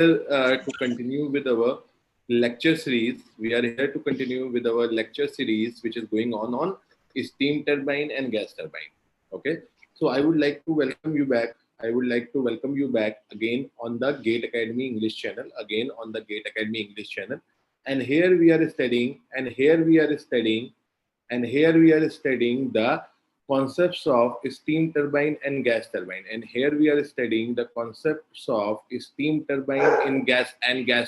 to continue with our lecture series. We are here to continue with our lecture series, which is going on steam turbine and gas turbine. Okay, so I would like to welcome you back. I would like to welcome you back again on the GATE Academy English channel. Again on the GATE Academy English channel, and here we are studying, and here we are studying, and here we are studying the concepts of steam turbine and gas turbine, and here we are studying the concepts of steam turbine in gas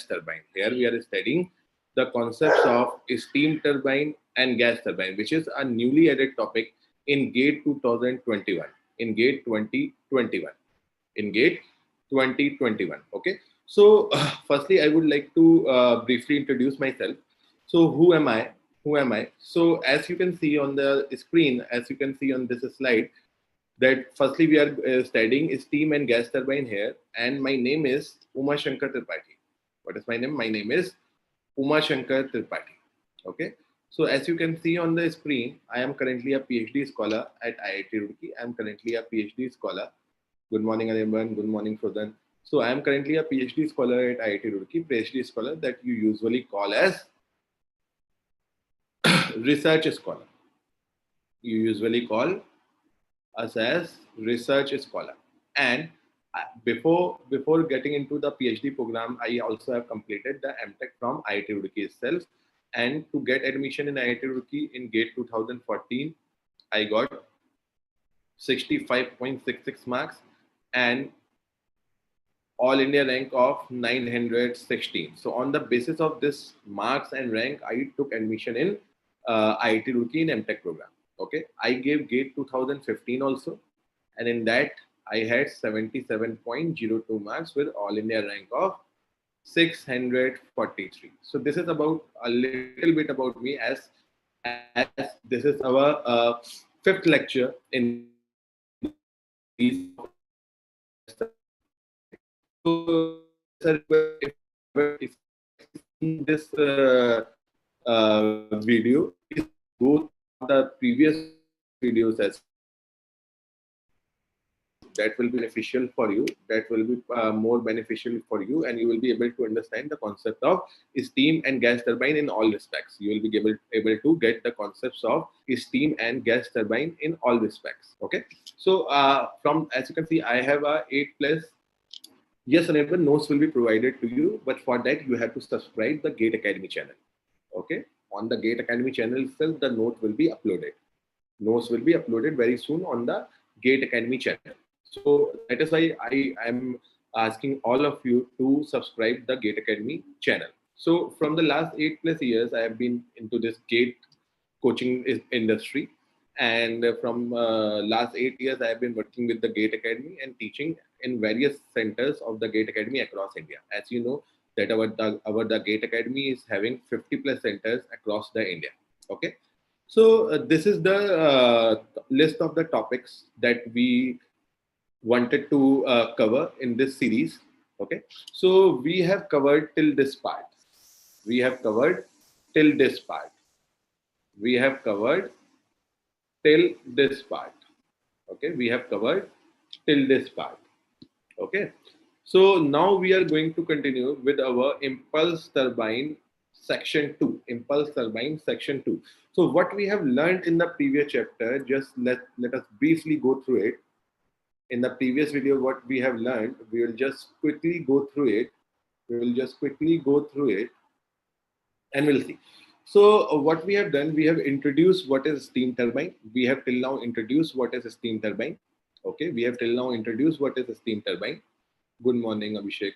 turbine. Here we are studying the concepts of steam turbine and gas turbine, which is a newly added topic in GATE 2021, in GATE 2021, in GATE 2021. Okay, so firstly I would like to briefly introduce myself. So who am I? So as you can see on the screen, as you can see on this slide, that firstly we are studying steam and gas turbine here, and my name is Uma Shankar Tripathi. What is my name? My name is Uma Shankar Tripathi. Okay, so as you can see on the screen, I am currently a PhD scholar at IIT Roorkee. I am currently a PhD scholar. Good morning everyone. Good morning Frodan. So I am currently a PhD scholar at IIT Roorkee, PhD scholar that you usually call as research scholar. You usually call us as research scholar. And before getting into the PhD program, I also have completed the MTech from IIT Roorkee itself. And to get admission in IIT Roorkee in GATE 2014, I got 65.66 marks and all India rank of 916. So on the basis of this marks and rank, I took admission in IIT Roorkee in MTech program. Okay, I gave GATE 2015 also, and in that I had 77.02 marks with all India rank of 643. So this is about a little bit about me, as this is our fifth lecture in these. So if this video is go the previous videos as that will be beneficial for you, that will be more beneficial for you, and you will be able to understand the concept of steam and gas turbine in all respects. You will be able to get the concepts of steam and gas turbine in all respects. Okay, so from, as you can see, I have a 8+. Yes, enable notes will be provided to you, but for that you have to subscribe the GATE Academy channel. Okay, on the GATE Academy channel itself, the note will be uploaded. Notes will be uploaded very soon on the GATE Academy channel. So that is why I am asking all of you to subscribe the GATE Academy channel. So from the last 8+ years, I have been into this GATE coaching industry. And from last 8 years, I have been working with the GATE Academy and teaching in various centers of the GATE Academy across India. As you know, that the GATE Academy is having 50+ centers across the India. Okay, so this is the list of the topics that we wanted to cover in this series. Okay, so we have covered till this part. We have covered till this part. We have covered till this part. Okay, we have covered till this part. Okay, so now we are going to continue with our Impulse Turbine section 2. Impulse Turbine section 2. So what we have learned in the previous chapter, just let us briefly go through it. In the previous video, what we have learned, we will just quickly go through it. We will just quickly go through it and we'll see. So what we have done, we have introduced what is steam turbine. We have till now introduced what is a steam turbine. Okay, we have till now introduced what is a steam turbine. Good morning, Abhishek.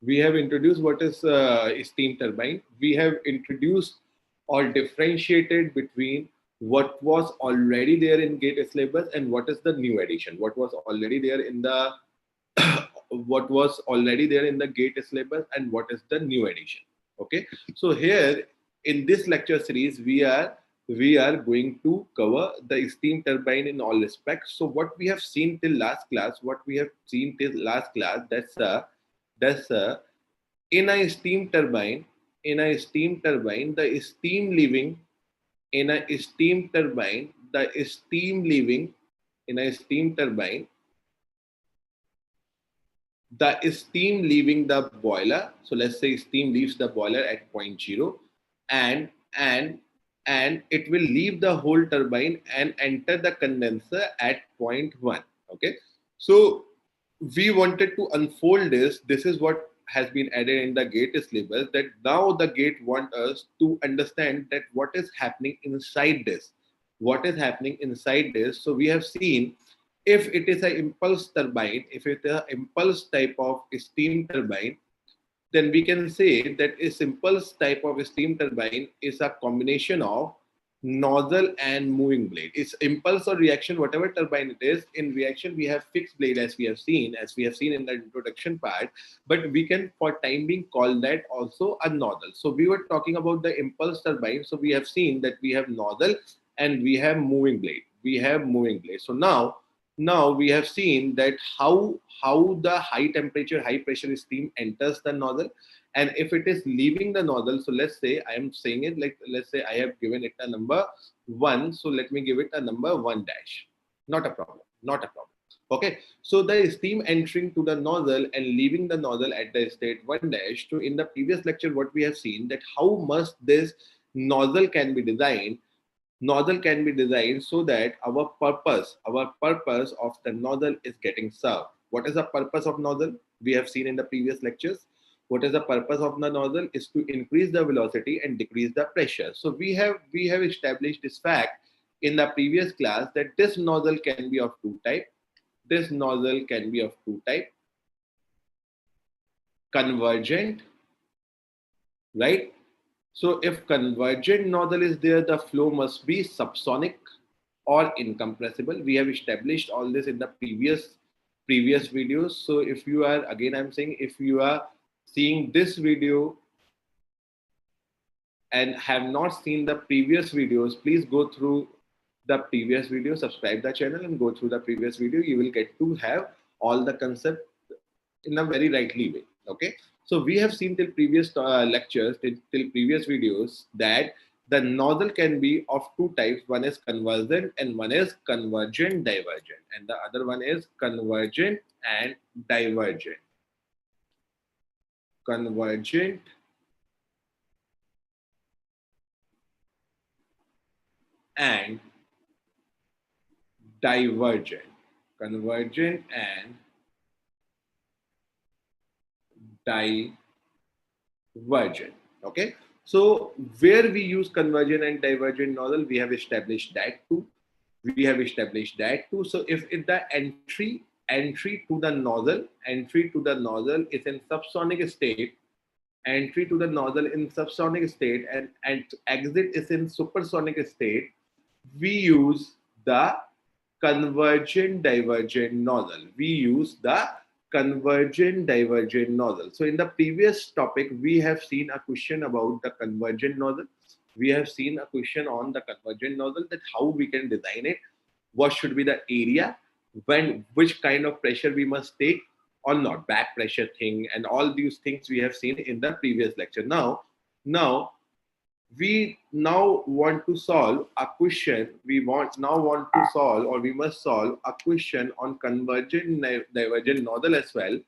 We have introduced what is steam turbine. We have introduced or differentiated between what was already there in GATE syllabus and what is the new addition. What was already there in the what was already there in the GATE syllabus and what is the new addition. Okay, so here in this lecture series, we are going to cover the steam turbine in all respects. So what we have seen till last class, that's in a steam turbine, the steam leaving in a steam turbine, the steam leaving in a steam turbine the steam leaving the boiler. So let's say steam leaves the boiler at point 0, and and and it will leave the whole turbine and enter the condenser at point 1. Okay, so we wanted to unfold this. This is what has been added in the gate syllabus, that now the gate want us to understand that what is happening inside this, what is happening inside this. So we have seen, if it is an impulse turbine, if it is an impulse type of steam turbine, then we can say that a simple type of steam turbine is a combination of nozzle and moving blade. It's impulse or reaction, whatever turbine it is. In reaction, we have fixed blade, as we have seen in the introduction part. But we can, for time being, call that also a nozzle. So we were talking about the impulse turbine. So we have seen that we have nozzle and we have moving blade. So now we have seen that how the high temperature, high pressure steam enters the nozzle, and if it is leaving the nozzle. So let's say I am saying it like, let's say I have given it a number 1. So let me give it a number 1 dash. Not a problem. Okay. So the steam entering to the nozzle and leaving the nozzle at the state 1 dash. So in the previous lecture, what we have seen, that how much this nozzle can be designed. Nozzle can be designed so that our purpose of the nozzle is getting served. What is the purpose of nozzle? We have seen in the previous lectures. What is the purpose of the nozzle? Is to increase the velocity and decrease the pressure. So we have established this fact in the previous class, that this nozzle can be of two type. This nozzle can be of two type: convergent, right? So if convergent nozzle is there, the flow must be subsonic or incompressible. We have established all this in the previous videos. So if you are, again I'm saying, if you are seeing this video and have not seen the previous videos, please go through the previous video, subscribe the channel and go through the previous video. You will get to have all the concept in a very rightly way. Okay, so we have seen till previous lectures, till previous videos, that the nozzle can be of two types. One is convergent and one is convergent divergent, and the other one is convergent and divergent. Convergent and divergent. Convergent and divergent. Okay, so where we use convergent and divergent nozzle, we have established that too. So if the entry to the nozzle is in subsonic state, and exit is in supersonic state, we use the convergent divergent nozzle. So in the previous topic, we have seen a question about the convergent nozzle. We have seen a question on the convergent nozzle, that how we can design it, what should be the area, which kind of pressure we must take or not, back pressure thing, and all these things we have seen in the previous lecture. Now we want to solve a question. We must solve a question on convergent divergent nozzle as well,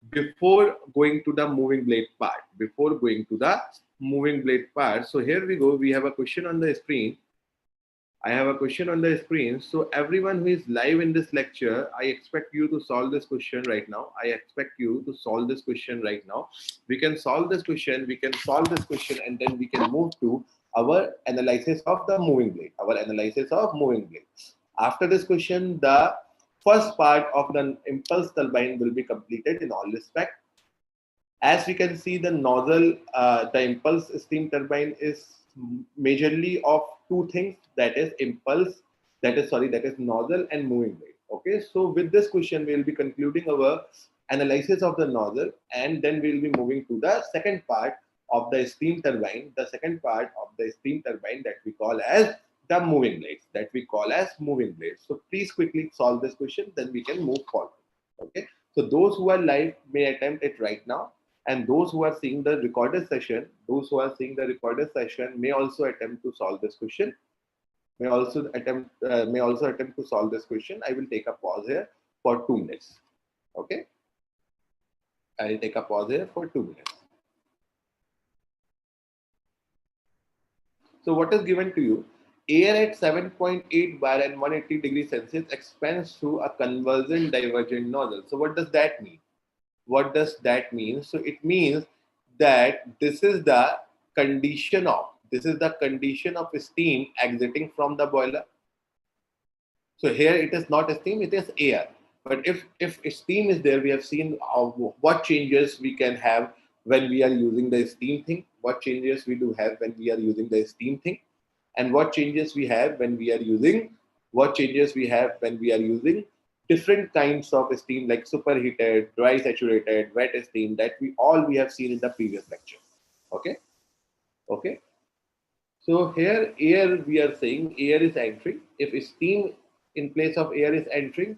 before going to the moving blade part. So here we go. We have a question on the screen. I have a question on the screen. So everyone who is live in this lecture, I expect you to solve this question right now. We can solve this question, and then we can move to our analysis of the moving blade. After this question, the first part of the impulse turbine will be completed in all respect. As we can see, the nozzle, the impulse steam turbine is majorly of two things, that is nozzle and moving blade. Okay, so with this question, we will be concluding our analysis of the nozzle, and then we will be moving to the second part of the steam turbine, that we call as the moving blades. So please quickly solve this question, then we can move forward. Okay, so those who are live may attempt it right now, and those who are seeing the recorded session, may also attempt to solve this question. I will take a pause here for 2 minutes. Okay. I'll take a pause here for 2 minutes. So what is given to you? Air at 7.8 bar and 180 degrees Celsius expands through a convergent divergent nozzle. So what does that mean? What does that mean? So it means that this is the condition of steam exiting from the boiler. So here it is not steam, it is air. But if steam is there, we have seen what changes we can have when we are using the steam thing, what changes we do have when we are using the steam thing, and what changes we have when we are using different kinds of steam like superheated, dry saturated, wet steam that we have seen in the previous lecture. Okay. Okay. So here air, we are saying air is entering. If steam in place of air is entering,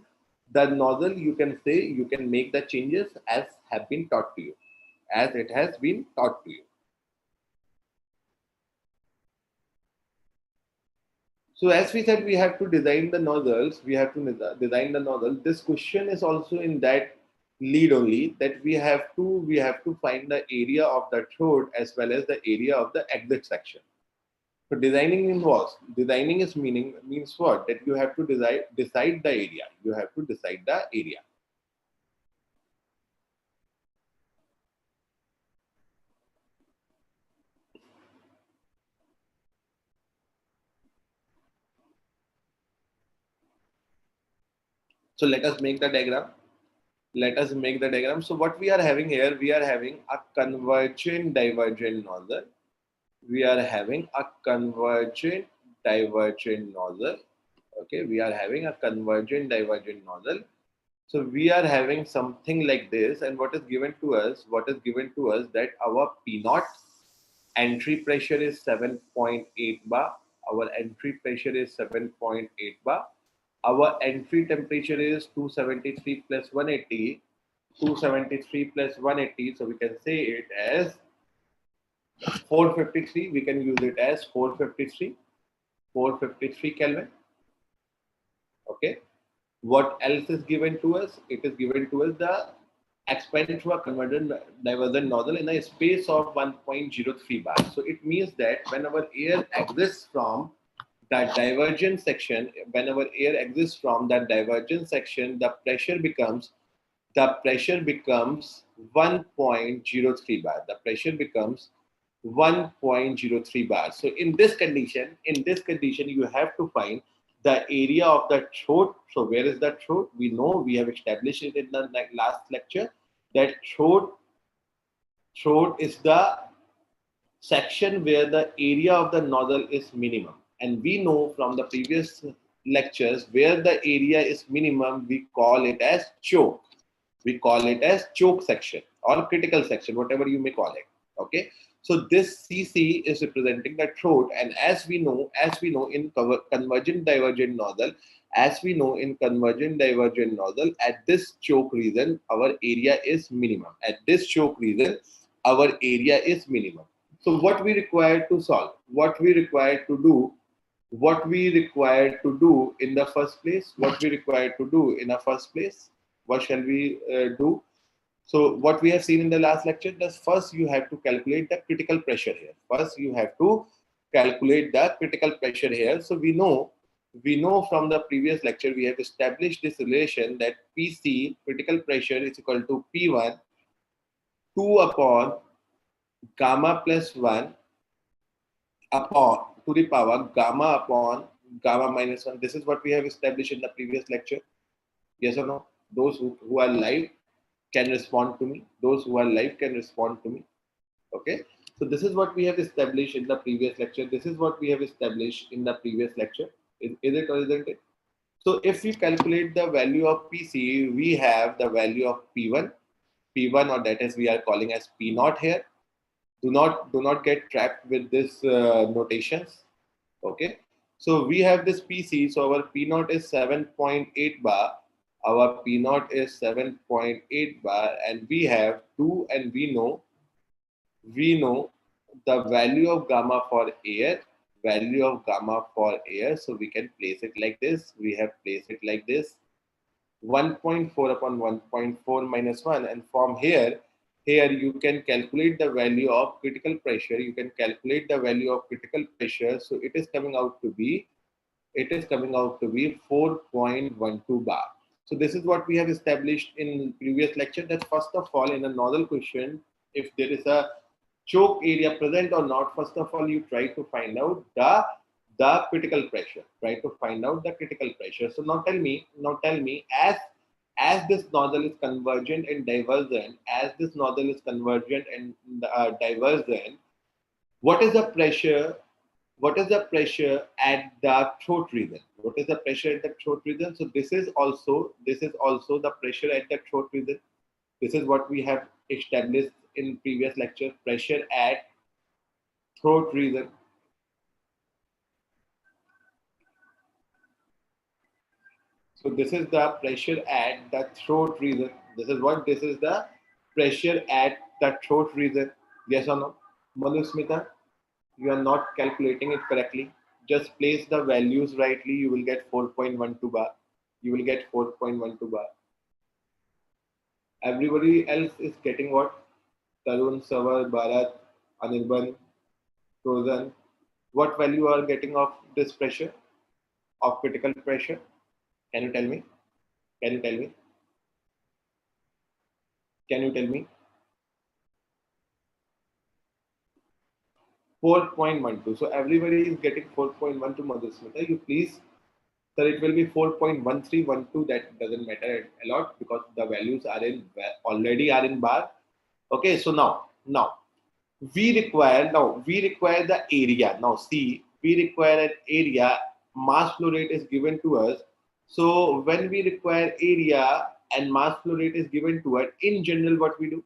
the nozzle, you can say, you can make the changes as have been taught to you, as it has been taught to you. So as we said, we have to design the nozzles. We have to design the nozzle. This question is also in that lead only, that we have to find the area of the throat as well as the area of the exit section. So designing means what? That you have to decide the area. You have to decide the area. So let us make the diagram. So what we are having here, we are having a convergent divergent nozzle. We are having a convergent divergent nozzle. Okay, we are having a convergent divergent nozzle. So we are having something like this, and what is given to us? That our P naught entry pressure is 7.8 bar. Our entry pressure is 7.8 bar. Our entry temperature is 273 plus 180. 273 plus 180. So we can say it as 453. We can use it as 453 Kelvin. Okay. What else is given to us? It is given to us the expand through a convergent divergent nozzle in a space of 1.03 bar. So it means that whenever air exits from that divergent section, the pressure becomes 1.03 bar. The pressure becomes 1.03 bar. So in this condition, you have to find the area of the throat. So where is the throat? We know, we have established it in the last lecture, that throat is the section where the area of the nozzle is minimum. And we know from the previous lectures, where the area is minimum, we call it as choke. We call it as choke section or critical section, whatever you may call it. Okay. So this CC is representing the throat, and as we know in convergent divergent nozzle, at this choke region, our area is minimum. So what we require to solve, what we require to do in the first place, what shall we do? So what we have seen in the last lecture, that first you have to calculate the critical pressure here. So we know from the previous lecture, we have established this relation that PC, critical pressure, is equal to P1 2 upon gamma plus 1 upon to the power gamma upon gamma minus 1. This is what we have established in the previous lecture. Yes or no? Those who are live can respond to me. Okay. So this is what we have established in the previous lecture. Is it or isn't it? So if we calculate the value of PC, we have the value of P1, or that is we are calling as P naught here. Do not get trapped with this notations. Okay. So we have this PC. So our P naught is 7.8 bar. And we have 2, and we know the value of gamma for air. So we can place it like this. 1.4 upon 1.4 minus 1, and from here here you can calculate the value of critical pressure. You can calculate the value of critical pressure. So it is coming out to be 4.12 bar. So this is what we have established in previous lecture, that first of all, in a nozzle question, if there is a choke area present or not, first of all you try to find out the critical pressure. Try to find out the critical pressure. So now tell me, as this nozzle is convergent and divergent, what is the pressure? What is the pressure at the throat region? What is the pressure at the throat region? So this is also the pressure at the throat region. This is what we have established in previous lecture. Pressure at throat region. So this is the pressure at the throat region. This is the pressure at the throat region. Yes or no? Manusmita, you are not calculating it correctly. Just place the values rightly. You will get 4.12 bar. Everybody else is getting what? Tarun, Savar, Bharat, Anirban, Frozen. What value are getting of this pressure? Of critical pressure? Can you tell me? 4.12. So everybody is getting 4.12. Madhusmita, you please, sir, it will be 4.1312. That doesn't matter a lot because the values are already in bar. Okay, so now we require the area. Now see, we require an area. Mass flow rate is given to us. So when we require area and mass flow rate is given to us, in general what we do?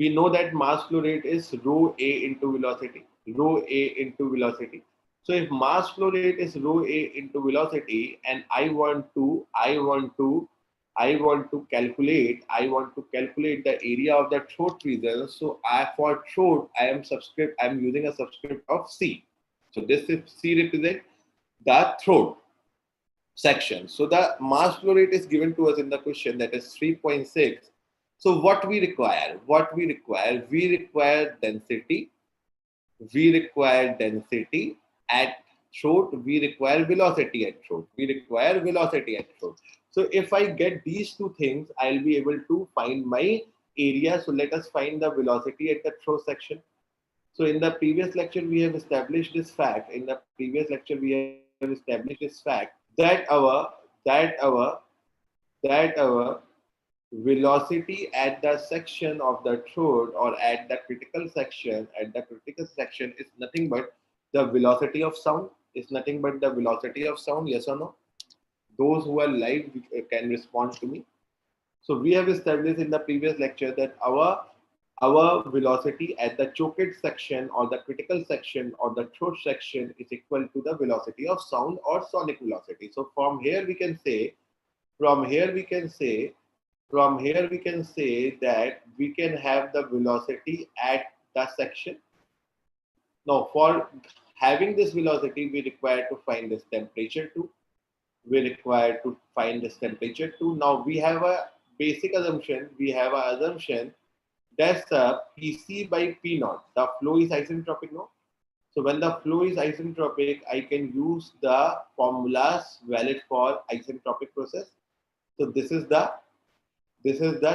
We know that mass flow rate is rho A into velocity. So if mass flow rate is rho A into velocity, and I want to calculate the area of the throat region. So for throat, I am using a subscript of C. So this is C represent the throat section. So the mass flow rate is given to us in the question, that is 3.6. So what we require? We require density. At throat. We require velocity at throat. So if I get these two things, I'll be able to find my area. So let us find the velocity at the throat section. So in the previous lecture, we have established this fact. That our velocity at the section of the throat, or at the critical section, is nothing but the velocity of sound. Yes or no? Those who are live can respond to me. So we have established in the previous lecture that our velocity at the choked section, or the critical section, or the throat section is equal to the velocity of sound, or sonic velocity. So from here we can say that we can have the velocity at the section. Now for having this velocity, we require to find this temperature too. Now we have a basic assumption. That's PC by P naught. The flow is isentropic, no? So when the flow is isentropic, I can use the formulas valid for isentropic process. So this is the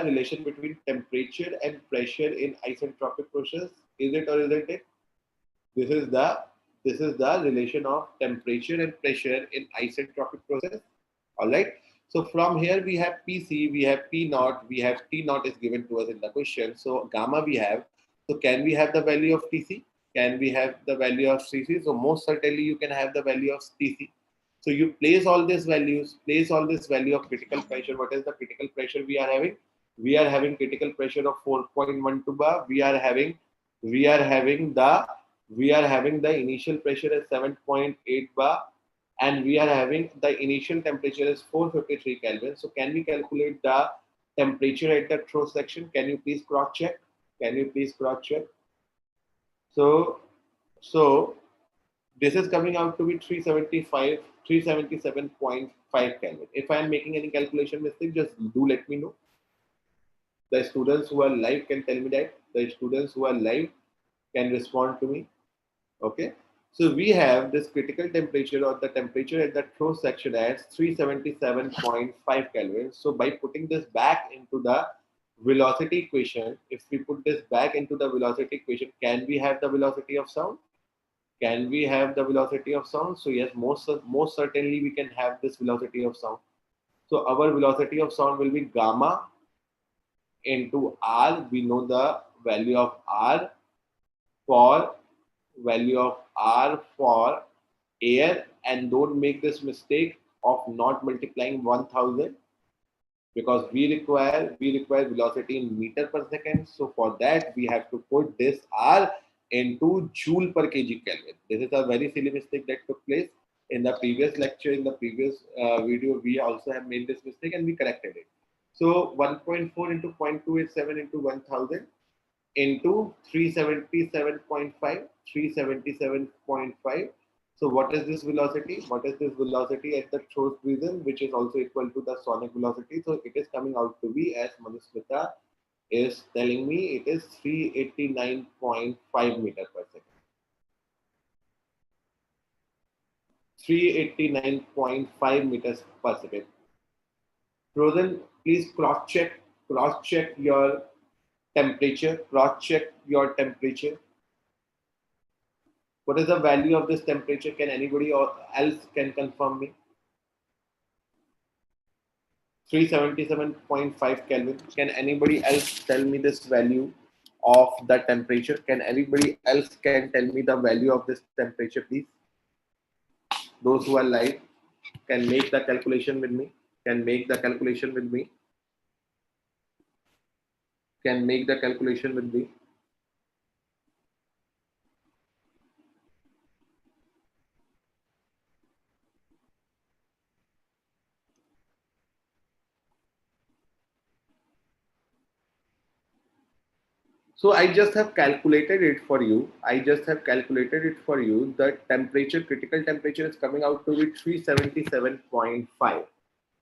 relation between temperature and pressure in isentropic process. Is it or isn't it? This is the relation of temperature and pressure in isentropic process. All right. So from here we have PC, we have P naught, we have T naught is given to us in the question. So gamma we have. So can we have the value of TC? Can we have the value of CC? So most certainly you can have the value of TC. So you place all these values, value of critical pressure. What is the critical pressure we are having? We are having critical pressure of 4.12 bar. We are having the initial pressure as 7.8 bar, and we are having the initial temperature as 453 Kelvin. So can we calculate the temperature at the throat section? Can you please cross check? So This is coming out to be 377.5 Kelvin. If I am making any calculation mistake, just do let me know. The students who are live can tell me that. The students who are live can respond to me. Okay. So we have this critical temperature or the temperature at the throw section as 377.5 Kelvin. So by putting this back into the velocity equation, if we put this back into the velocity equation, can we have the velocity of sound? Can we have the velocity of sound? So yes, most certainly we can have this velocity of sound. So our velocity of sound will be gamma into r. We know the value of r for air, and don't make this mistake of not multiplying 1000, because we require velocity in meter per second. So for that we have to put this r into joule per kg Kelvin. This is a very silly mistake that took place in the previous lecture. In the previous video, we also have made this mistake and we corrected it. So 1.4 into 0.287 into 1000 into 377.5. So what is this velocity? What is this velocity at the throat region, which is also equal to the sonic velocity? So it is coming out to be, as Manusmita is telling me, it is 389.5 meter per second. 389.5 meters per second. Frozen, please cross-check your temperature. Cross-check your temperature. What is the value of this temperature? Can anybody else can confirm me? 377.5 Kelvin. Can anybody else tell me this value of the temperature? Can anybody else can tell me the value of this temperature, please? Those who are live can make the calculation with me. Can make the calculation with me. Can make the calculation with me. So I just have calculated it for you. The temperature, critical temperature is coming out to be 377.5.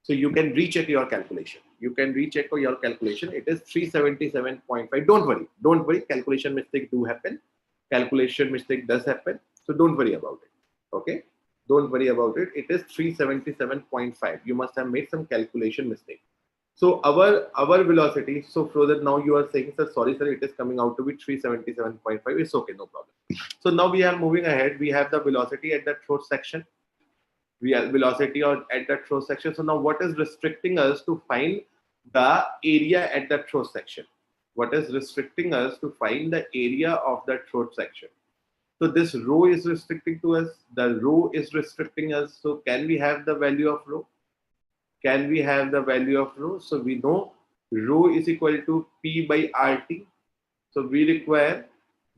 So you can recheck your calculation. It is 377.5. Don't worry. Calculation mistake do happen. Calculation mistake does happen. So don't worry about it. Okay. Don't worry about it. It is 377.5. You must have made some calculation mistake. So our velocity, so further now you are saying, sir, sorry sir, it is coming out to be 377.5. It's okay, no problem. So now we are moving ahead. We have the velocity at the throat section. We have velocity at the throat section. So now what is restricting us to find the area at the throat section? What is restricting us to find the area of the throat section? So this rho is restricting to us. The rho is restricting us. So can we have the value of rho? Can we have the value of rho? So we know rho is equal to P by RT. So we require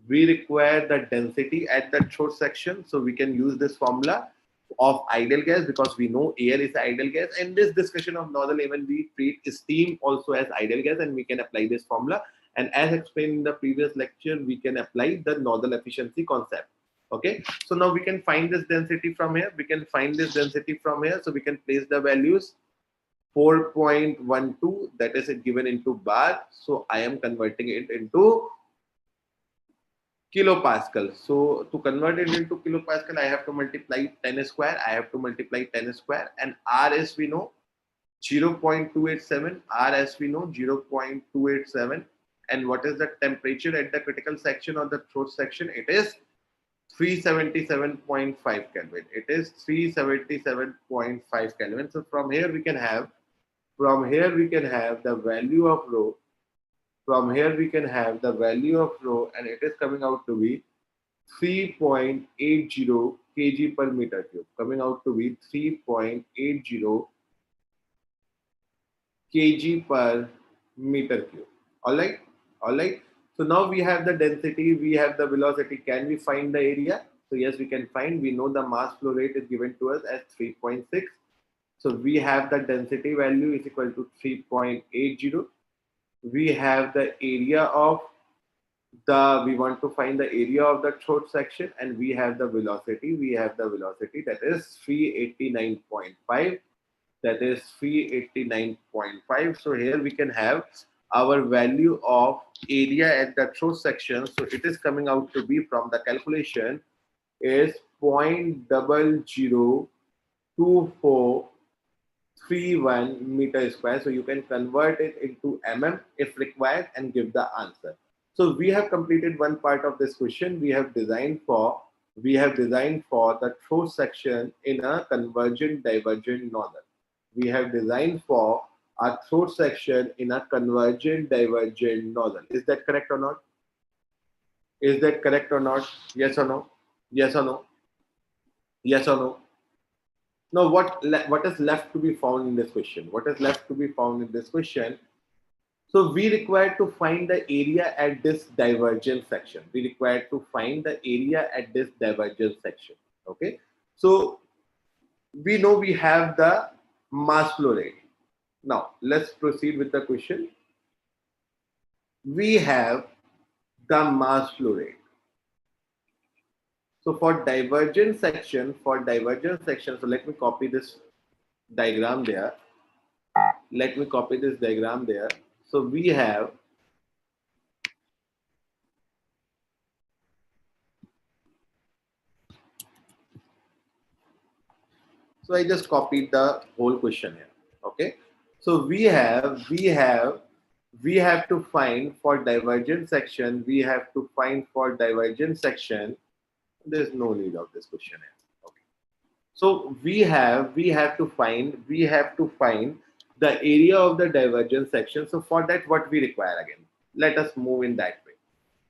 the density at the throat section. So we can use this formula of ideal gas, because we know air is ideal gas. And this discussion of nozzle, even we treat steam also as ideal gas, and we can apply this formula. And as explained in the previous lecture, we can apply the nozzle efficiency concept. Okay, so now we can find this density from here. So we can place the values. 4.12, that is given into bar. So I am converting it into kilopascal. So to convert it into kilopascal, I have to multiply 10 square. And R as we know 0.287. And what is the temperature at the critical section or the throat section? It is 377.5 Kelvin. It is 377.5 Kelvin. So from here we can have the value of rho. And it is coming out to be 3.80 kg per meter cube. 3.80 kg per meter cube. All right. So now we have the density, we have the velocity. Can we find the area? So yes, we can find. We know the mass flow rate is given to us as 3.6. So we have the density value is equal to 3.80. We have the area of we want to find the area of the throat section, and we have the velocity. We have the velocity that is 389.5. That is 389.5. So here we can have our value of area at the throat section. So it is coming out to be from the calculation is 0.002431 meter square. So you can convert it into mm if required and give the answer. So we have completed one part of this question. We have designed for the throat section in a convergent divergent nozzle. We have designed for a throat section in a convergent divergent nozzle. Is that correct or not? Is that correct or not? Yes or no? Yes or no? Yes or no? Now, what is left to be found in this question? What is left to be found in this question? So we require to find the area at this divergence section. We require to find the area at this divergence section. Okay. So we know we have the mass flow rate. Now let's proceed with the question. We have the mass flow rate. So for divergence section, so let me copy this diagram there. Let me copy this diagram there. So we have so I just copied the whole question here. Okay. So we have to find for divergent section, there's no need of this question here. Okay. So we have to find the area of the divergence section. So for that, what we require again? Let us move in that way.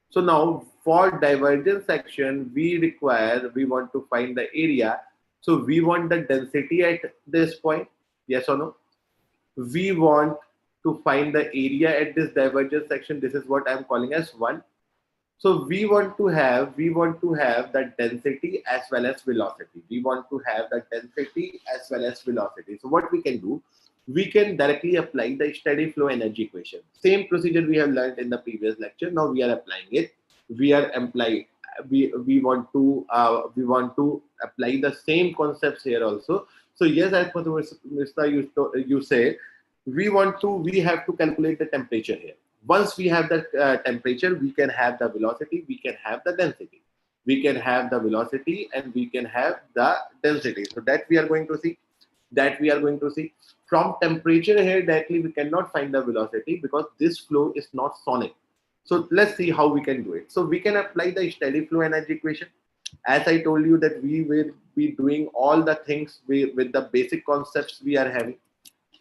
So now for divergence section, we want to find the area. So we want the density at this point. Yes or no? We want to find the area at this divergence section. This is what I'm calling as 1. So we want to have the density as well as velocity. So what we can do, we can directly apply the steady flow energy equation. Same procedure we have learned in the previous lecture. Now we are applying it. We want to apply the same concepts here also. So yes, as per Mr. you say, we have to calculate the temperature here. Once we have the temperature, we can have the velocity, we can have the density. We can have the velocity and we can have the density. So that we are going to see. From temperature here directly, we cannot find the velocity because this flow is not sonic. So let's see how we can do it. So we can apply the steady flow energy equation. As I told you that we will be doing all the things with the basic concepts we are having.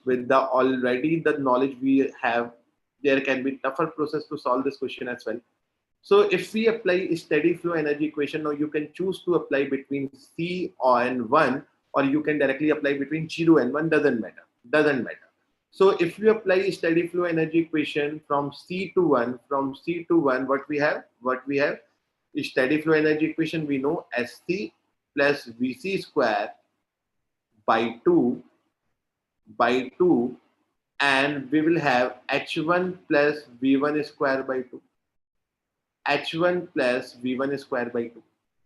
With the already the knowledge we have, there can be tougher process to solve this question as well. So if we apply a steady flow energy equation, now you can choose to apply between C and 1, or you can directly apply between 0 and 1, doesn't matter. So if we apply a steady flow energy equation from C to 1, what we have? A steady flow energy equation we know as C plus Vc square by 2, and we will have H1 plus V1 square by 2.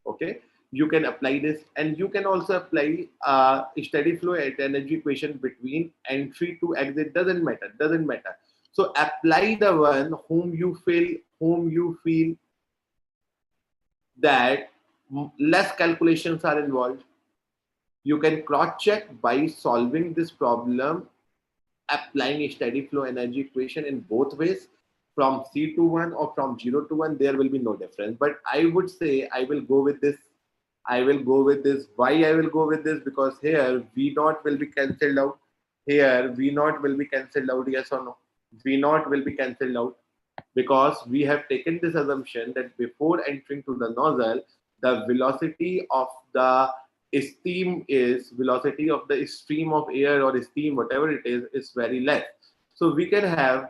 Okay, you can apply this, and you can also apply a steady flow energy equation between entry to exit. Doesn't matter. So apply the one whom you feel that less calculations are involved. You can cross check by solving this problem, applying a steady flow energy equation in both ways, from C to 1 or from 0 to 1. There will be no difference. But I would say I will go with this. Why I will go with this? Because here V0 will be cancelled out. Yes or no? V0 will be cancelled out, because we have taken this assumption that before entering to the nozzle, the velocity of the stream stream of air or steam, whatever it is very less. So we can have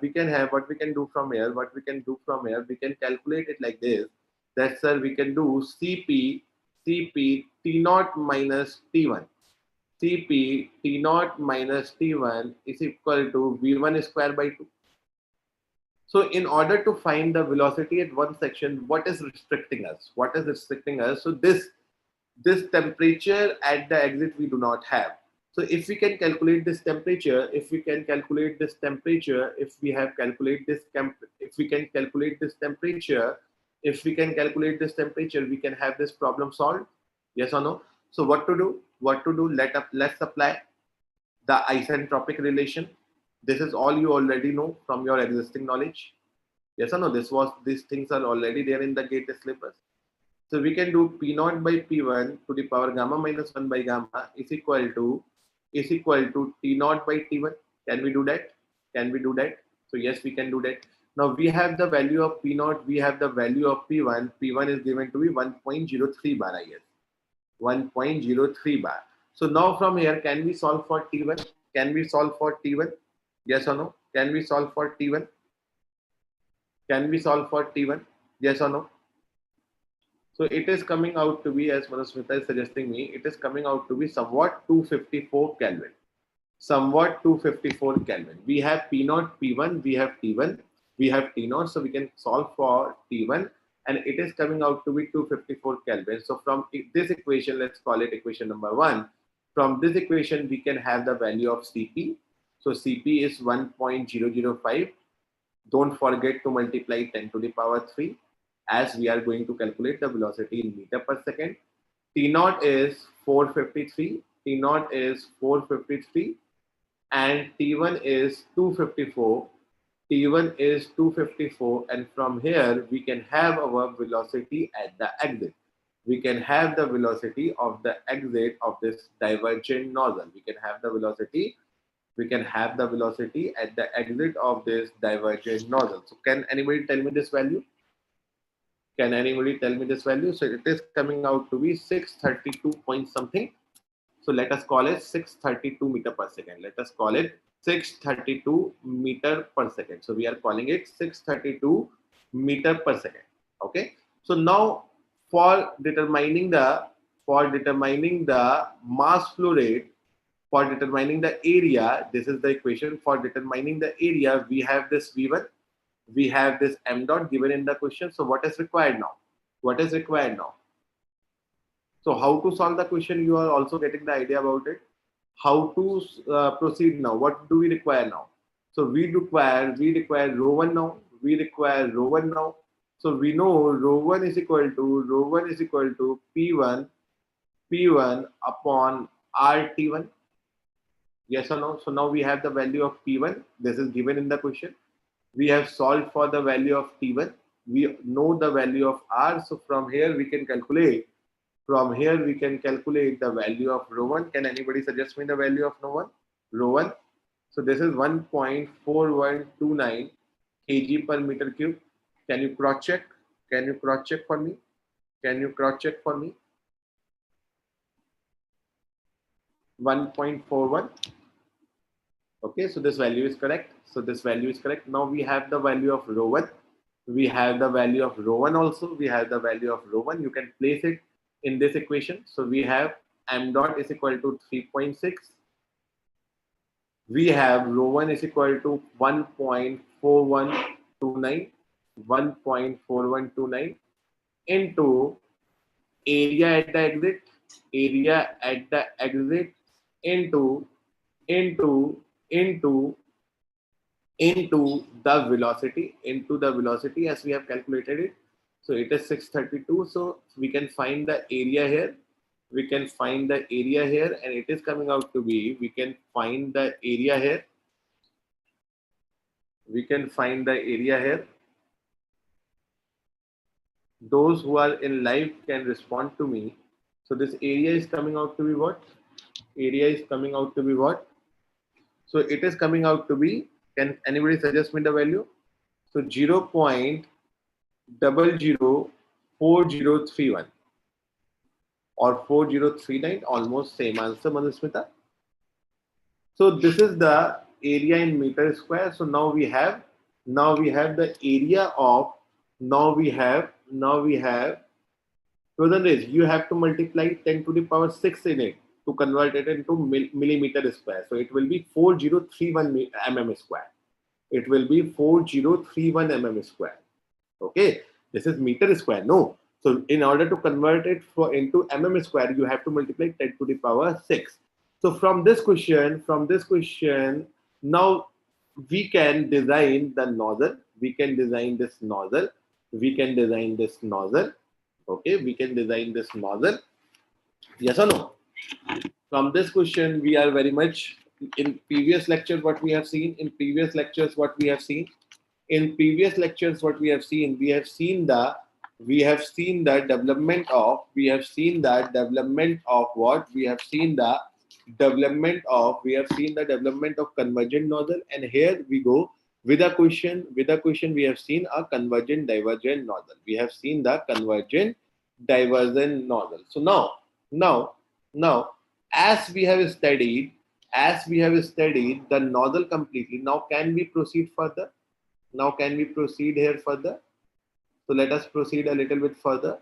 what we can do from here. We can calculate it like this. That sir, we can do Cp T0 minus T1. Cp T0 minus T1 is equal to V1 square by 2. So in order to find the velocity at one section, what is restricting us? What is restricting us? So this temperature at the exit we do not have. So if we can calculate this temperature, if we can calculate this temperature, if we have calculate this if we can calculate this temperature, if we can calculate this temperature, we can have this problem solved. Yes or no? So what to do? What to do? Let's apply the isentropic relation. This is all you already know from your existing knowledge. Yes or no? These things are already there in the GATE syllabus. So we can do P naught by P1 to the power gamma minus 1 by gamma is equal to T naught by T1. Can we do that? Can we do that? So yes, we can do that. Now we have the value of P naught, we have the value of P1. P1 is given to be 1.03 bar, I guess. 1.03 bar. So now from here, can we solve for T1? Can we solve for T1? Yes or no? Can we solve for T1? Can we solve for T1? Yes or no? So it is coming out to be, as Manusmita is suggesting me, it is coming out to be somewhat 254 Kelvin. Somewhat 254 Kelvin. We have P naught, P1, we have T1, we have T naught, so we can solve for T1, and it is coming out to be 254 Kelvin. So from this equation, let's call it equation number 1. From this equation, we can have the value of Cp. So Cp is 1.005. Don't forget to multiply 10 to the power 3 as we are going to calculate the velocity in meter per second. T naught is 453. T naught is 453. And T1 is 254. T1 is 254. And from here, we can have our velocity at the exit. We can have the velocity of the exit of this divergent nozzle. We can have the velocity at the exit of this divergent nozzle. So can anybody tell me this value? Can anybody tell me this value? So it is coming out to be 632 point something. So let us call it 632 meter per second. Let us call it 632 meter per second. So we are calling it 632 meter per second. Okay. So now for determining the mass flow rate, for determining the area, this is the equation. For determining the area, we have this V1, we have this m dot given in the question. So what is required now? What is required now? So how to solve the question, you are also getting the idea about it. How to proceed now? What do we require now? So we require rho1 now. We require rho1 now. So we know rho1 is equal to P1 upon RT1. Yes or no? So now we have the value of P1. This is given in the question. We have solved for the value of T1. We know the value of R. So from here we can calculate. The value of rho1. Can anybody suggest me the value of rho1? So this is 1.4129 kg per meter cube. Can you cross check? Can you cross check for me? 1.41. Okay, so this value is correct. Now we have the value of rho1. We have the value of rho1 also. You can place it in this equation. So we have m dot is equal to 3.6. We have rho1 is equal to 1.4129 into area at the exit into the velocity as we have calculated it. So it is 632. So we can find the area here. And it is coming out to be, we can find the area here. Those who are in live can respond to me. So this area is coming out to be what? So it is coming out to be, can anybody suggest me the value? So 0.004031 or 4039, almost same answer, Manusmita. So this is the area in meter square. So now we have the area of, chosen rays. You have to multiply 10 to the power 6 in it to convert it into millimeter square. So it will be 4031 mm square. It will be 4031 mm square. Okay, this is meter square. No, so in order to convert it into mm square, you have to multiply 10 to the power 6. So from this question, now we can design the nozzle. We can design this nozzle. We can design this nozzle. Okay, we can design this nozzle. Yes or no? From this question, we are very much in previous lecture what we have seen. In previous lectures, what we have seen. In previous lectures, what we have seen, we have seen the development of what? We have seen the development of convergent nozzle, and here we go with a question. We have seen a convergent divergent nozzle. We have seen the convergent divergent nozzle. So now, as we have studied the nozzle completely, now can we proceed further? Now can we proceed here further? So let us proceed a little bit further.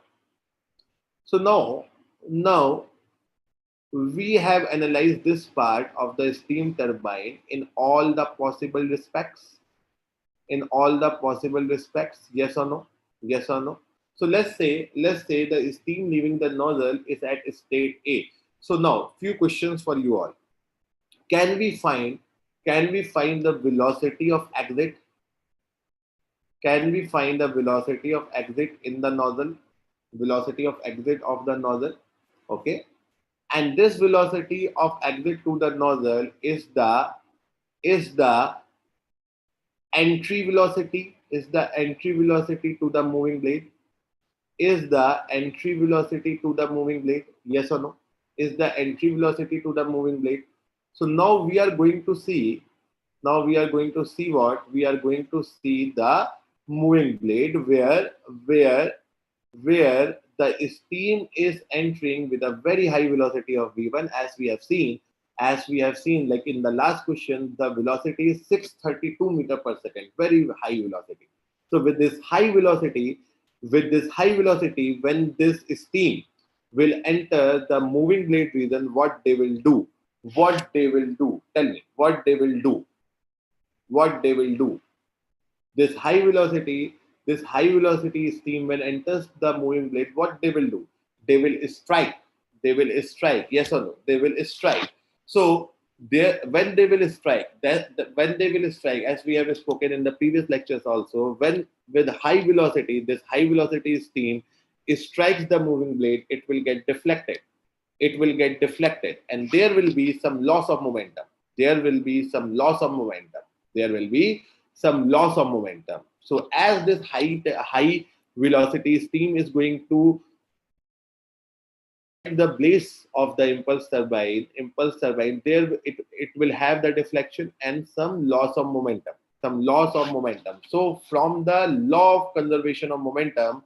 So now we have analyzed this part of the steam turbine in all the possible respects. Yes or no? Yes or no? So let's say the steam leaving the nozzle is at state A. So now few questions for you all. Can we find the velocity of exit? Can we find the velocity of exit in the nozzle? Velocity of exit of the nozzle. Okay. And this velocity of exit to the nozzle is the entry velocity, to the moving blade. Is the entry velocity to the moving blade? Yes or no? Is the entry velocity to the moving blade? So now we are going to see. Now we are going to see what? We are going to see the moving blade where the steam is entering with a very high velocity of v1, as we have seen. Like in the last question, the velocity is 632 meter per second, very high velocity. So with this high velocity, when this steam will enter the moving blade region, what they will do? Tell me what they will do. This high velocity steam, when enters the moving blade, what they will do? They will strike. Yes or no? They will strike. So when they will strike, as we have spoken in the previous lectures also, when with high velocity, this high velocity steam strikes the moving blade, it will get deflected. And there will be some loss of momentum. So as this high velocity steam is going to the blades of the impulse turbine, there it will have the deflection and some loss of momentum. So from the law of conservation of momentum,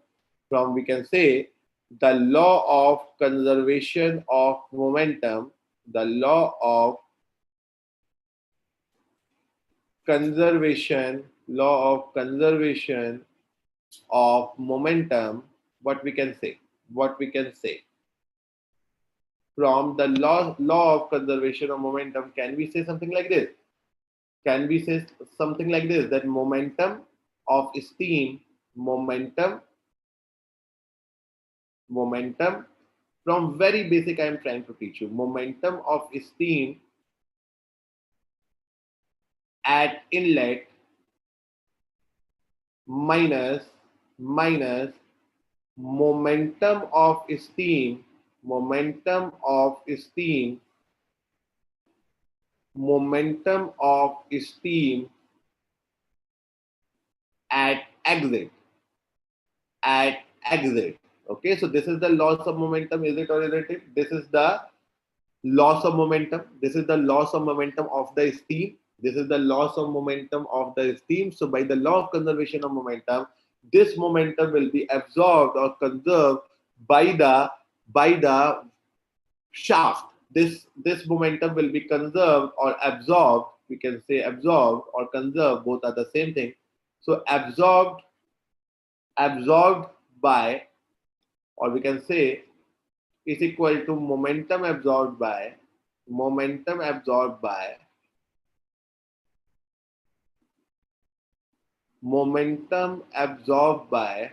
we can say the law of conservation of momentum, of momentum, what we can say from the law of conservation of momentum, can we say something like this? That momentum of steam, from very basic I am trying to teach you. Momentum of steam at inlet minus momentum of steam at exit. Okay, so this is the loss of momentum, is it or isn't it? This is the loss of momentum. Of the steam. So by the law of conservation of momentum, this momentum will be absorbed or conserved by the shaft. This momentum will be conserved or absorbed. We can say absorbed or conserved, both are the same thing. So absorbed by, or we can say, is equal to momentum absorbed by momentum absorbed by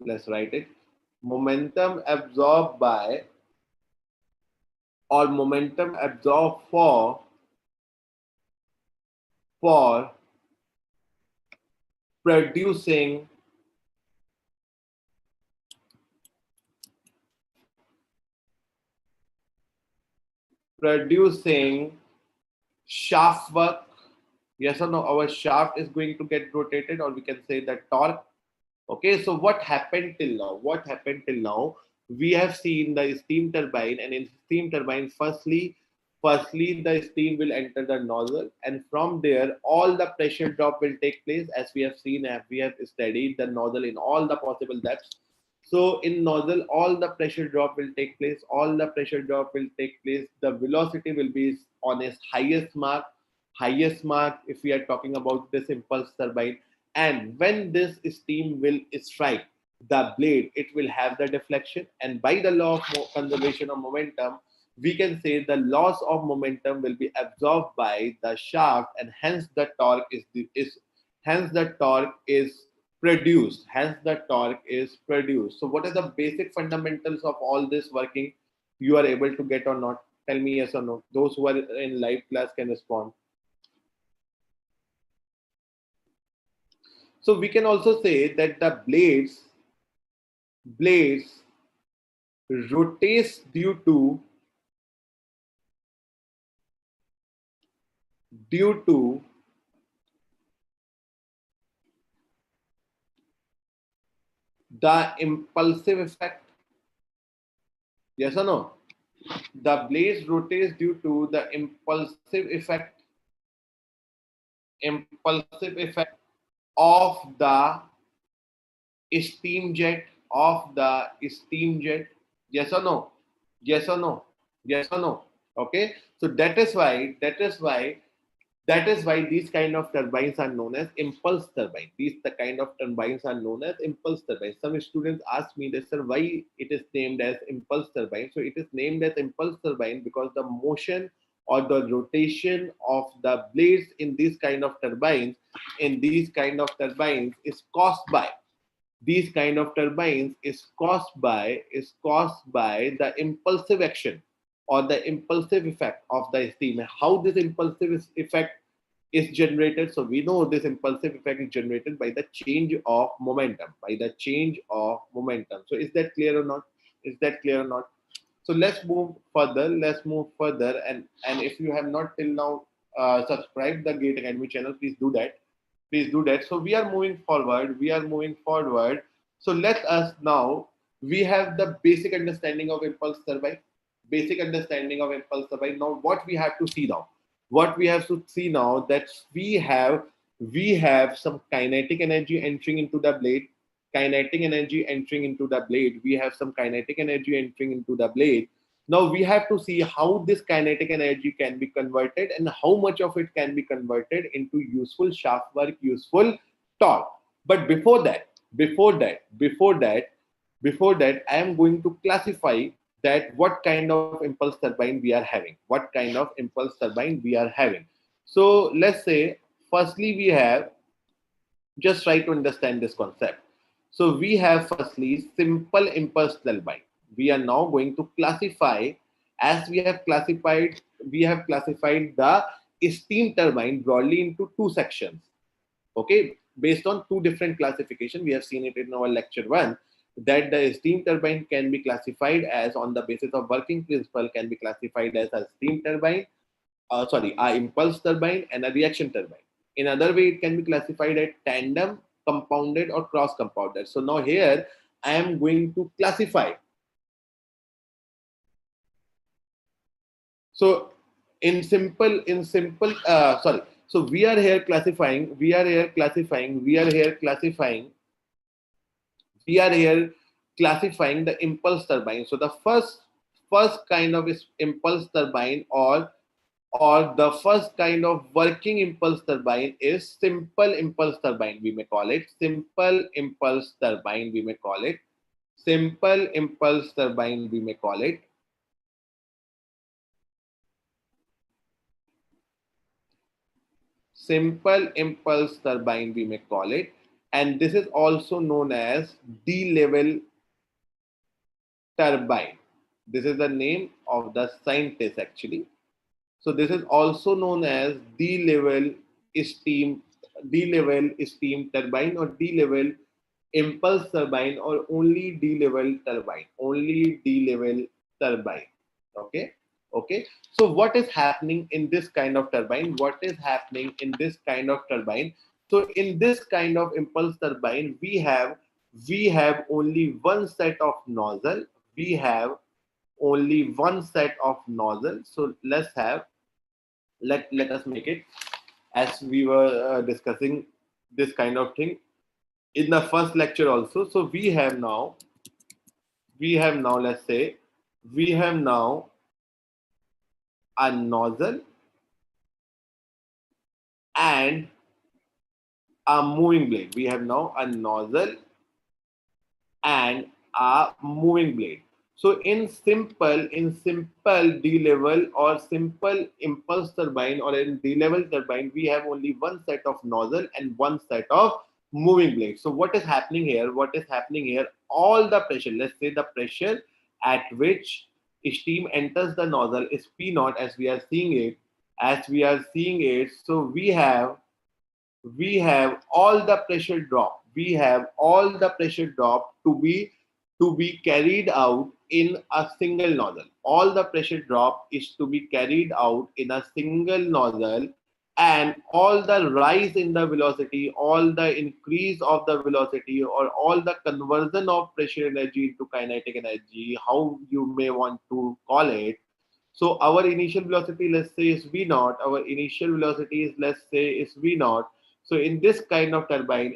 let's write it, momentum absorbed by or momentum absorbed for producing shaft work. Yes or no? Our shaft is going to get rotated, or we can say that torque. Okay, so what happened till now? What happened till now? We have seen the steam turbine, and in steam turbine, firstly the steam will enter the nozzle, and from there all the pressure drop will take place. As we have seen, we have studied the nozzle in all the possible depths. So in nozzle, all the pressure drop will take place. All the pressure drop will take place. The velocity will be on its highest mark. Highest mark, if we are talking about this impulse turbine, and when this steam will strike the blade, it will have the deflection, and by the law of conservation of momentum, we can say the loss of momentum will be absorbed by the shaft, and hence the torque is hence the torque is produced. Hence the torque is produced. So what are the basic fundamentals of all this working? You are able to get or not? Tell me yes or no. Those who are in live class can respond. So we can also say that the blades rotates due to the impulsive effect. Yes or no? The blades rotates due to the impulsive effect of the steam jet. Yes or no? Yes or no? Yes or no? Okay, so that is why these kind of turbines are known as impulse turbine. These the kind of turbines are known as impulse turbines. Some students ask me that, sir, why it is named as impulse turbine? So it is named as impulse turbine because the motion or the rotation of the blades in these kind of turbines is caused by these kind of turbines is caused by the impulsive action or the impulsive effect of the steam. How this impulsive effect is generated? So we know this impulsive effect is generated by the change of momentum. So is that clear or not? So let's move further, and if you have not till now subscribed the Gate Academy channel, please do that. So we are moving forward. So let us now, we have the basic understanding of impulse turbine. Now what we have to see now? That we have some kinetic energy entering into the blade. We have some kinetic energy entering into the blade. Now we have to see how this kinetic energy can be converted and how much of it can be converted into useful shaft work, useful torque. But before that, I am going to classify that what kind of impulse turbine we are having. So let's say, firstly, we have, just try to understand this concept. So we have firstly simple impulse turbine. We are now going to classify, as we have classified the steam turbine broadly into two sections. Okay, based on two different classification. We have seen it in our lecture 1, that the steam turbine can be classified as, on the basis of working principle, can be classified as a steam turbine, a impulse turbine and a reaction turbine. In other way, it can be classified as tandem, compounded, or cross compounded. So now here I am going to classify. So so we are here classifying the impulse turbine. So the first kind of impulse turbine, or the first kind of working impulse turbine, is simple impulse turbine. We may call it simple impulse turbine. simple impulse turbine, we may call it. Simple impulse turbine, we may call it. And this is also known as D-level turbine. This is the name of the scientist actually. So this is also known as steam, D-level steam turbine, or D-level impulse turbine, or only D-level turbine, only D-level turbine. Okay. Okay. So what is happening in this kind of turbine? What is happening in this kind of turbine? So in this kind of impulse turbine, we have only one set of nozzle. We have only one set of nozzle. So let us make it as we were discussing this kind of thing in the first lecture also. So we have now, let's say, we have now a nozzle and a moving blade. We have now a nozzle and a moving blade. So in simple D-level or simple impulse turbine, or in D-level turbine, we have only one set of nozzle and one set of moving blade. So what is happening here? All the pressure, let's say the pressure at which steam enters the nozzle is P naught, as we are seeing it. So we have all the pressure drop. We have all the pressure drop to be carried out in a single nozzle. All the pressure drop is to be carried out in a single nozzle, and all the rise in the velocity, all the increase of the velocity, or all the conversion of pressure energy into kinetic energy, how you may want to call it. So our initial velocity, let's say, is V naught. Our initial velocity is, let's say, is V naught. So in this kind of turbine,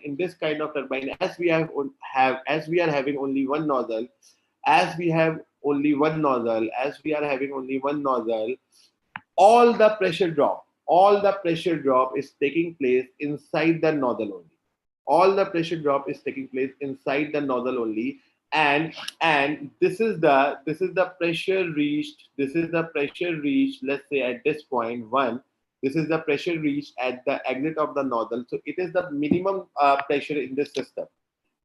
as we are having only one nozzle, as we are having only one nozzle, all the pressure drop is taking place inside the nozzle only. All the pressure drop is taking place inside the nozzle only, and this is the pressure reached. Let's say at this point one. This is the pressure reached at the exit of the nozzle. So it is the minimum pressure in this system.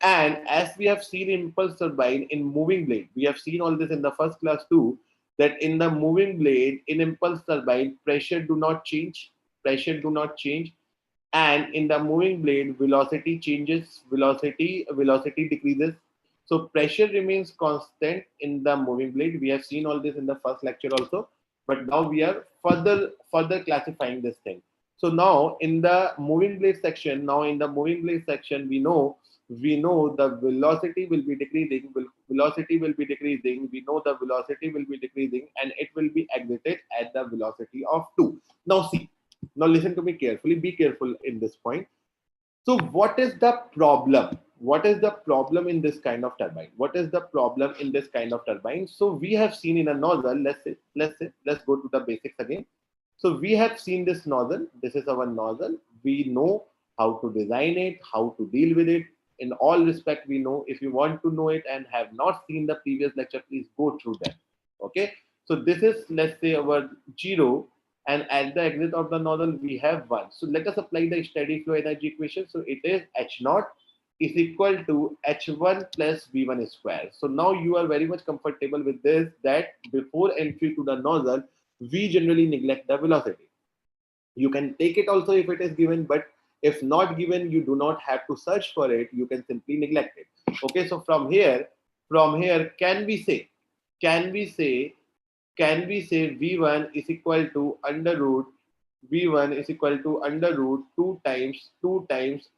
And as we have seen in impulse turbine in moving blade, we have seen all this in the first class too, that in the moving blade, in impulse turbine, pressure do not change. And in the moving blade, velocity changes, velocity decreases. So pressure remains constant in the moving blade. We have seen all this in the first lecture also, but now we are further classifying this thing. So now in the moving blade section, we know the velocity will be decreasing. We know the velocity will be decreasing, and it will be exited at the velocity of 2. Now listen to me carefully. Be careful in this point. So what is the problem? In this kind of turbine? So we have seen in a nozzle, let's go to the basics again. So we have seen this nozzle. This is our nozzle. We know how to design it, how to deal with it. In all respect, we know. If you want to know it and have not seen the previous lecture, please go through them. Okay. So this is, let's say, our 0, and at the exit of the nozzle we have 1. So let us apply the steady flow energy equation. So it is H naught is equal to H1 plus V1 square. So now you are very much comfortable with this, that before entry to the nozzle, we generally neglect the velocity. You can take it also if it is given, but if not given, you do not have to search for it. You can simply neglect it. Okay, so from here, can we say V1 is equal to under root 2 times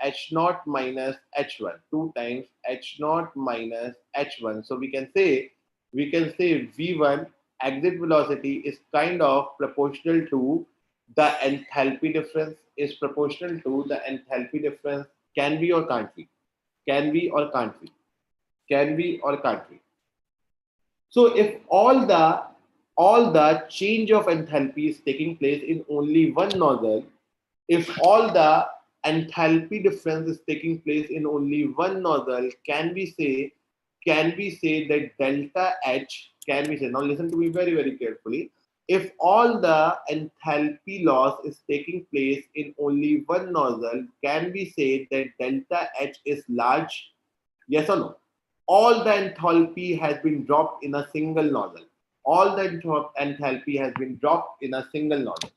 H naught minus H1, 2 times H naught minus H1. So we can say V1 exit velocity is kind of proportional to the enthalpy difference. Can we or can't we? So if all the change of enthalpy is taking place in only one nozzle, if all the enthalpy difference is taking place in only one nozzle, can we say can we say that delta H, can we say, now listen to me very, very carefully. If all the enthalpy loss is taking place in only one nozzle, can we say that delta H is large? Yes or no? All the enthalpy has been dropped in a single nozzle. All the enthalpy has been dropped in a single nozzle.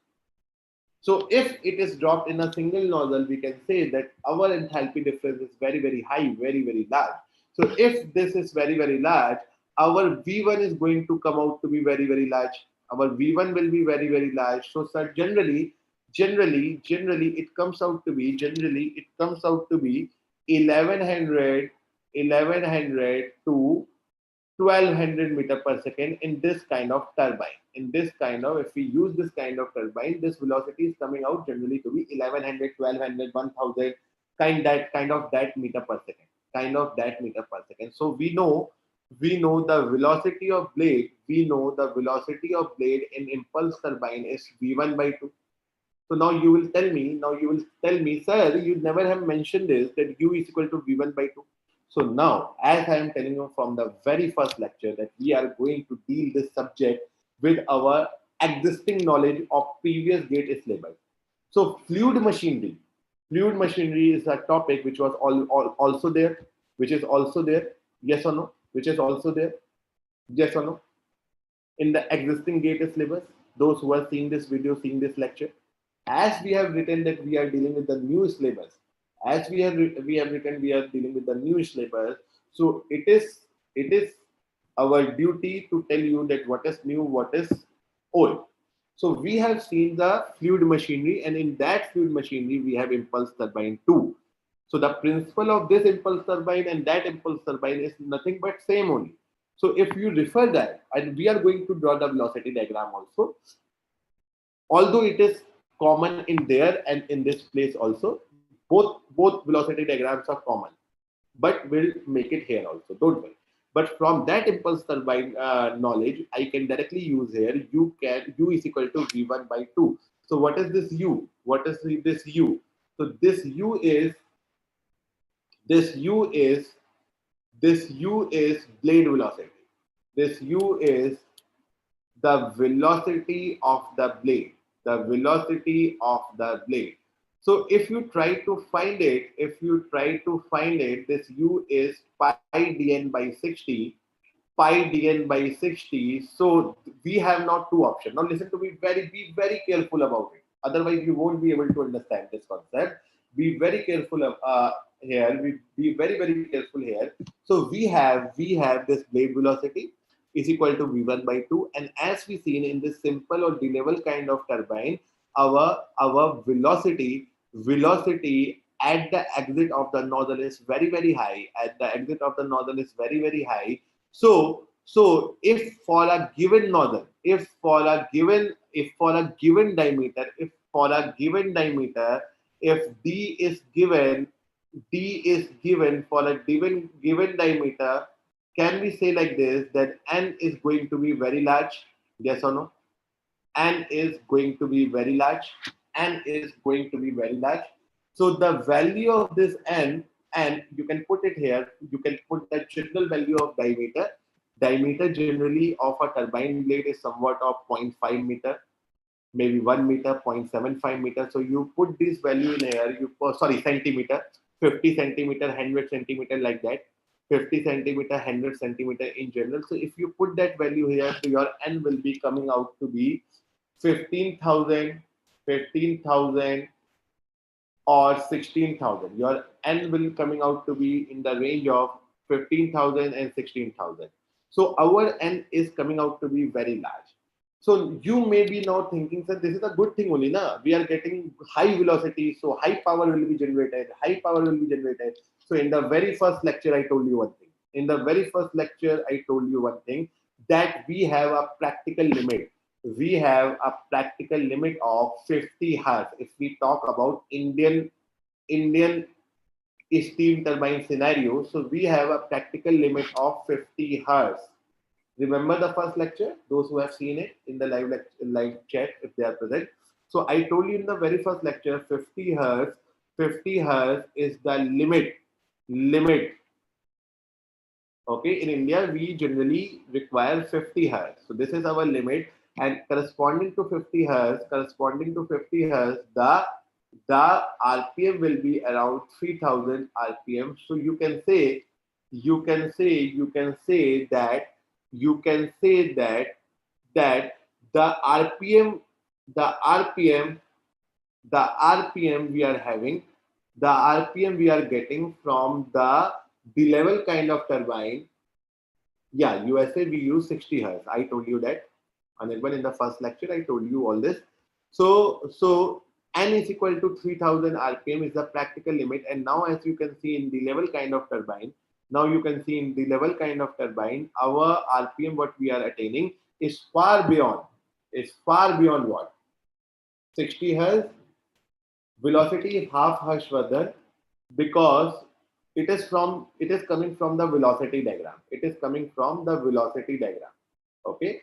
So if it is dropped in a single nozzle, we can say that our enthalpy difference is very, very high, very, very large. So if this is very, very large, our V1 is going to come out to be very, very large. Our V1 will be very, very large. So sir, generally, it comes out to be, 1100 to 1200 meter per second in this kind of turbine. In this kind of, if we use this kind of turbine, this velocity is coming out generally to be 1100, 1200, 1000, kind of that meter per second. So we know the velocity of blade. We know the velocity of blade in impulse turbine is V1 by 2. So now you will tell me, sir, you never have mentioned this, that U is equal to V1 by 2. So now, as I am telling you from the very first lecture, that we are going to deal this subject with our existing knowledge of previous GATE syllabus. So fluid machinery is a topic which was also there, yes or no? Which is also there, yes or no? In the existing GATE syllabus, those who are seeing this video, seeing this lecture, as we have written that we are dealing with the new syllabus, we are dealing with the new syllabus. So it is our duty to tell you that what is new, what is old. So we have seen the fluid machinery, and in that fluid machinery we have impulse turbine too. So the principle of this impulse turbine and that impulse turbine is nothing but same only. So if you refer that, and we are going to draw the velocity diagram also, although it is common in there and in this place also, both velocity diagrams are common, but we'll make it here also, don't worry. But from that impulse turbine knowledge, I can directly use here, U is equal to V1 by 2. So what is this U? What is this U? So this U is blade velocity. This U is the velocity of the blade. So if you try to find it, this U is pi dn by 60. So we have now two options. Now listen to me, be very careful about it. Otherwise you won't be able to understand this concept. Be very careful here. Be very, very careful here. So we have this blade velocity is equal to V1 by 2, and as we seen in this simple or D-level kind of turbine, our velocity at the exit of the nozzle is very, very high. So if for a given nozzle, if for a given diameter, if D is given for a given diameter, can we say like this, that N is going to be very large? Yes or no? N is going to be very large. So the value of this N, and you can put it here, you can put the general value of diameter. Diameter generally of a turbine blade is somewhat of 0.5 meter, maybe 1 meter, 0.75 meter. So you put this value in here, centimeter, 50 centimeter, 100 centimeter, like that. 50 centimeter, 100 centimeter in general. So if you put that value here, so your N will be coming out to be 15,000 or 16,000. Your N will coming out to be in the range of 15,000 and 16,000. So our N is coming out to be very large. So you may be now thinking, sir, this is a good thing only, na? We are getting high velocity, so high power will be generated. So in the very first lecture, I told you one thing. That we have a practical limit. We have a practical limit of 50 hertz. If we talk about Indian steam turbine scenario, so we have a practical limit of 50 hertz. Remember the first lecture, those who have seen it in the live chat, if they are present. So I told you in the very first lecture, 50 hertz is the limit Okay, in India, we generally require 50 hertz. So this is our limit, and corresponding to 50 hertz, the RPM will be around 3000 RPM. So you can say that the RPM, the RPM, the RPM we are having, the RPM we are getting from the level kind of turbine. Yeah, USA we use 60 hertz. I told you that. And even in the first lecture, I told you all this. So N is equal to 3000 RPM is the practical limit. And now, as you can see in the level kind of turbine, our RPM what we are attaining is far beyond what? 60 hertz. Velocity is half hertz further, because it is coming from the velocity diagram. Okay.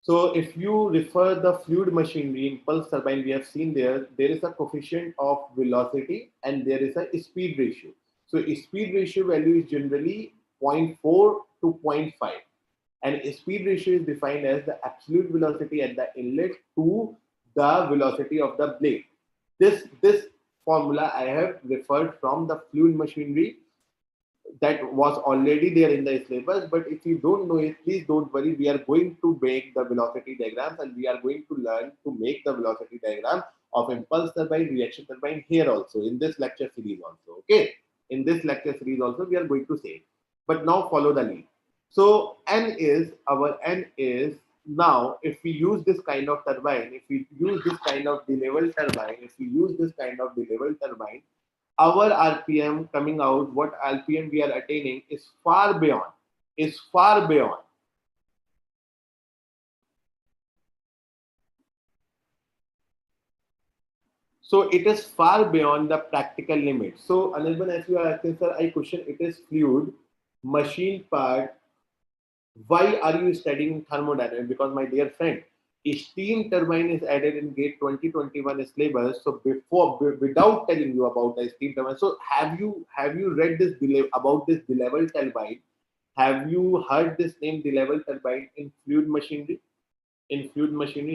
So if you refer the fluid machinery impulse turbine, we have seen there is a coefficient of velocity and there is a speed ratio. So speed ratio value is generally zero point 0.4 to 0.5, and speed ratio is defined as the absolute velocity at the inlet to the velocity of the blade. This formula I have referred from the fluid machinery, that was already there in the syllabus. But if you don't know it, please don't worry. We are going to make the velocity diagrams, and we are going to learn to make the velocity diagram of impulse turbine, reaction turbine here also in this lecture series also. Okay, in this lecture series also we are going to say. But now follow the lead. So N is now, if we use this kind of turbine, our RPM coming out, what RPM we are attaining is far beyond. So it is far beyond the practical limit. So Anirban, as you are asking, sir, I question, it is fluid machine part. Why are you studying thermodynamics? Because my dear friend, steam turbine is added in GATE 2021 syllabus. So without telling you about the steam turbine, so have you read this about this level turbine? Have you heard this name, the level turbine, in fluid machinery?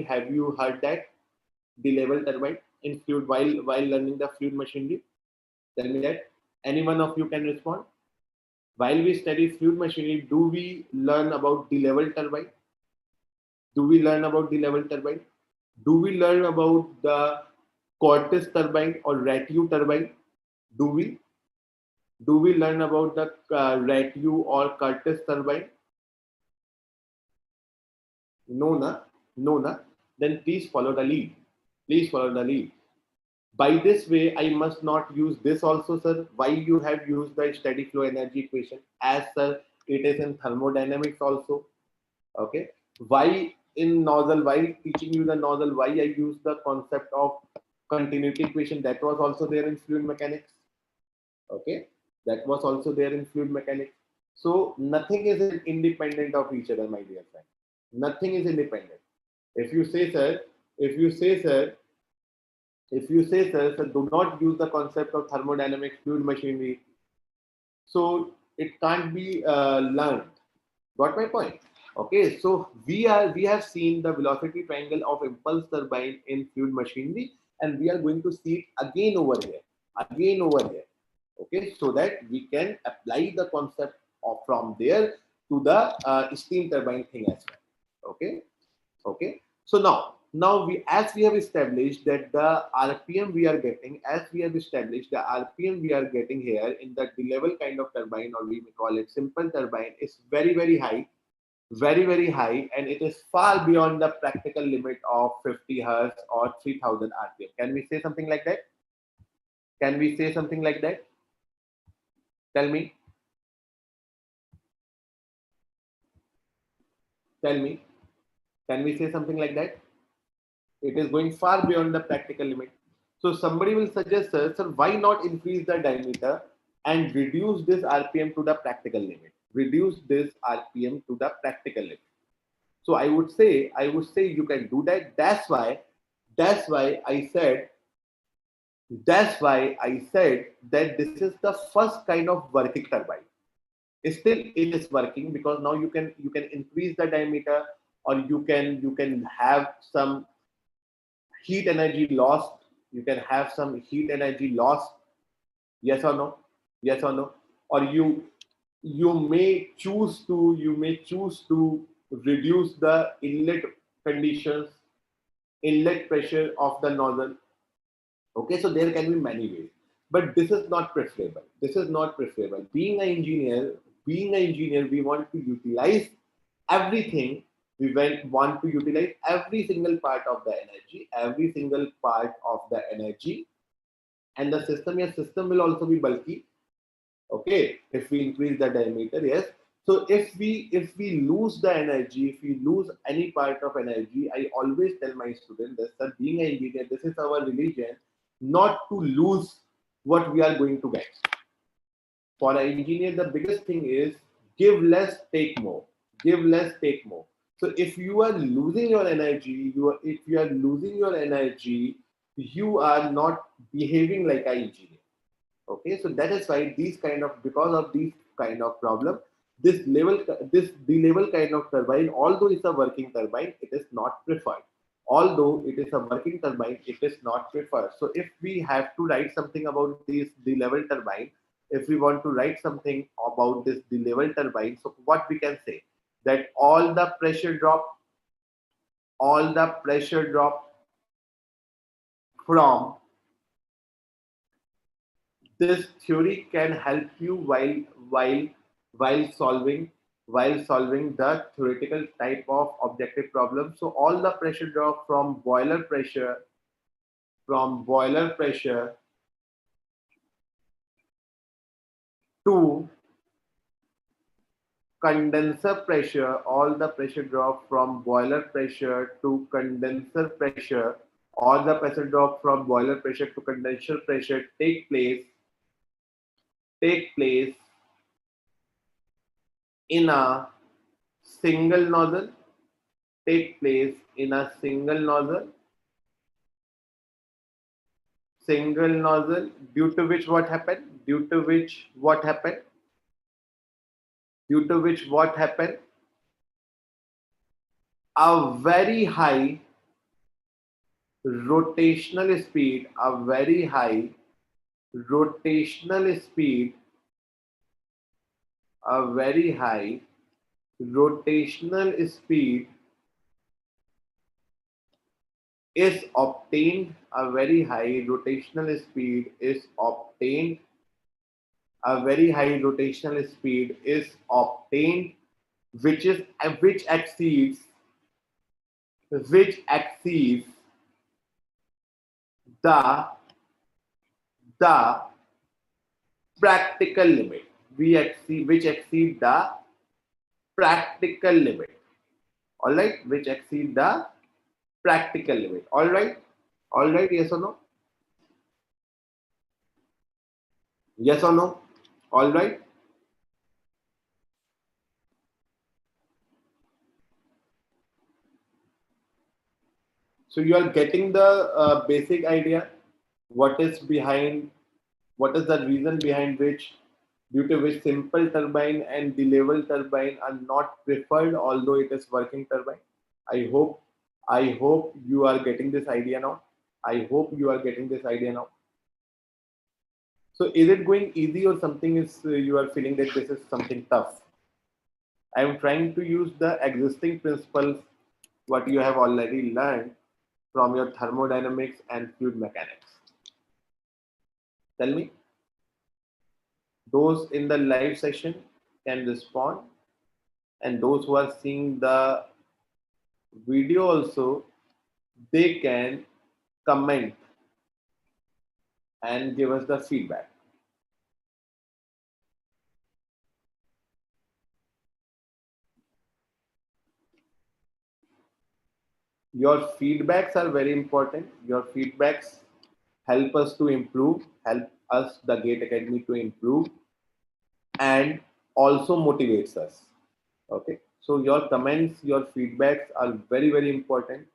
Have you heard that the level turbine in fluid while learning the fluid machinery? Tell me that. Any one of you can respond. While we study fluid machinery, do we learn about the level turbine? Do we learn about the Cortes turbine or Ratio turbine? Do we learn about the Ratio or Curtis turbine? No, na. Then please follow the lead. By this way, I must not use this also, sir. Why you have used the steady flow energy equation? As sir, it is in thermodynamics also. Okay. Why in nozzle? Why teaching you the nozzle? Why I use the concept of continuity equation? That was also there in fluid mechanics. Okay. That was also there in fluid mechanics. So nothing is independent of each other, my dear friend. Nothing is independent. If you say, sir, so do not use the concept of thermodynamics, fluid machinery, so it can't be learned. Got my point? Okay, so we have seen the velocity triangle of impulse turbine in fluid machinery, and we are going to see it again over here. Okay, so that we can apply the concept of from there to the steam turbine thing as well. Okay. So now as we have established that the RPM we are getting, here in the level kind of turbine, or we may call it simple turbine, is very, very high, and it is far beyond the practical limit of 50 hertz or 3000 RPM. Can we say something like that? Tell me. Can we say something like that? It is going far beyond the practical limit. So somebody will suggest, sir, why not increase the diameter and reduce this RPM to the practical limit? So I would say you can do that. That's why I said that this is the first kind of working turbine. still it is working, because now you can increase the diameter, or you can have some heat energy lost. You can have some heat energy lost. Yes or no? Yes or no? Or you may choose to reduce the inlet conditions, inlet pressure of the nozzle. Okay, so there can be many ways, but this is not preferable. This is not preferable. Being an engineer, we want to utilize everything. We want to utilize every single part of the energy, every single part of the energy, and the system. Your system will also be bulky. Okay, if we increase the diameter, yes. So if we lose the energy, if we lose any part of energy, I always tell my students that being an engineer, this is our religion, not to lose what we are going to get. For an engineer, the biggest thing is give less, take more. Give less, take more. So if you are losing your energy, if you are losing your energy, you are not behaving like an engineer. Okay, so that is why these kind of, because of these kind of problem, this level kind of turbine, although it's a working turbine, it is not preferred. Although it is a working turbine, it is not preferred. So if we have to write something about this the level turbine, if we want to write something about this the level turbine, so what we can say, that all the pressure drop from this theory can help you while solving the theoretical type of objective problem. So all the pressure drop from boiler pressure to condenser pressure, all the pressure drop from boiler pressure to condenser pressure, all the pressure drop from boiler pressure to condenser pressure take place in a single nozzle, take place in a single nozzle, due to which what happened? Due to which what happened? A very high rotational speed, a very high rotational speed, a very high rotational speed is obtained, a very high rotational speed is obtained, a very high rotational speed is obtained, which is which exceeds the the practical limit, which exceed the practical limit. All right, which exceed the practical limit. All right, yes or no? Yes or no? All right. So you are getting the basic idea. What is behind? What is the reason behind which, due to which simple turbine and the level turbine are not preferred, although it is working turbine? I hope you are getting this idea now. I hope you are getting this idea now. So is it going easy, or something is you are feeling that this is something tough? I am trying to use the existing principles what you have already learned from your thermodynamics and fluid mechanics. Tell me. Those in the live session can respond, and those who are seeing the video also, they can comment and give us the feedback. Your feedbacks are very important. Your feedbacks help us to improve, help us, the GATE Academy, to improve, and also motivates us. Okay. So your comments, your feedbacks are very, very important,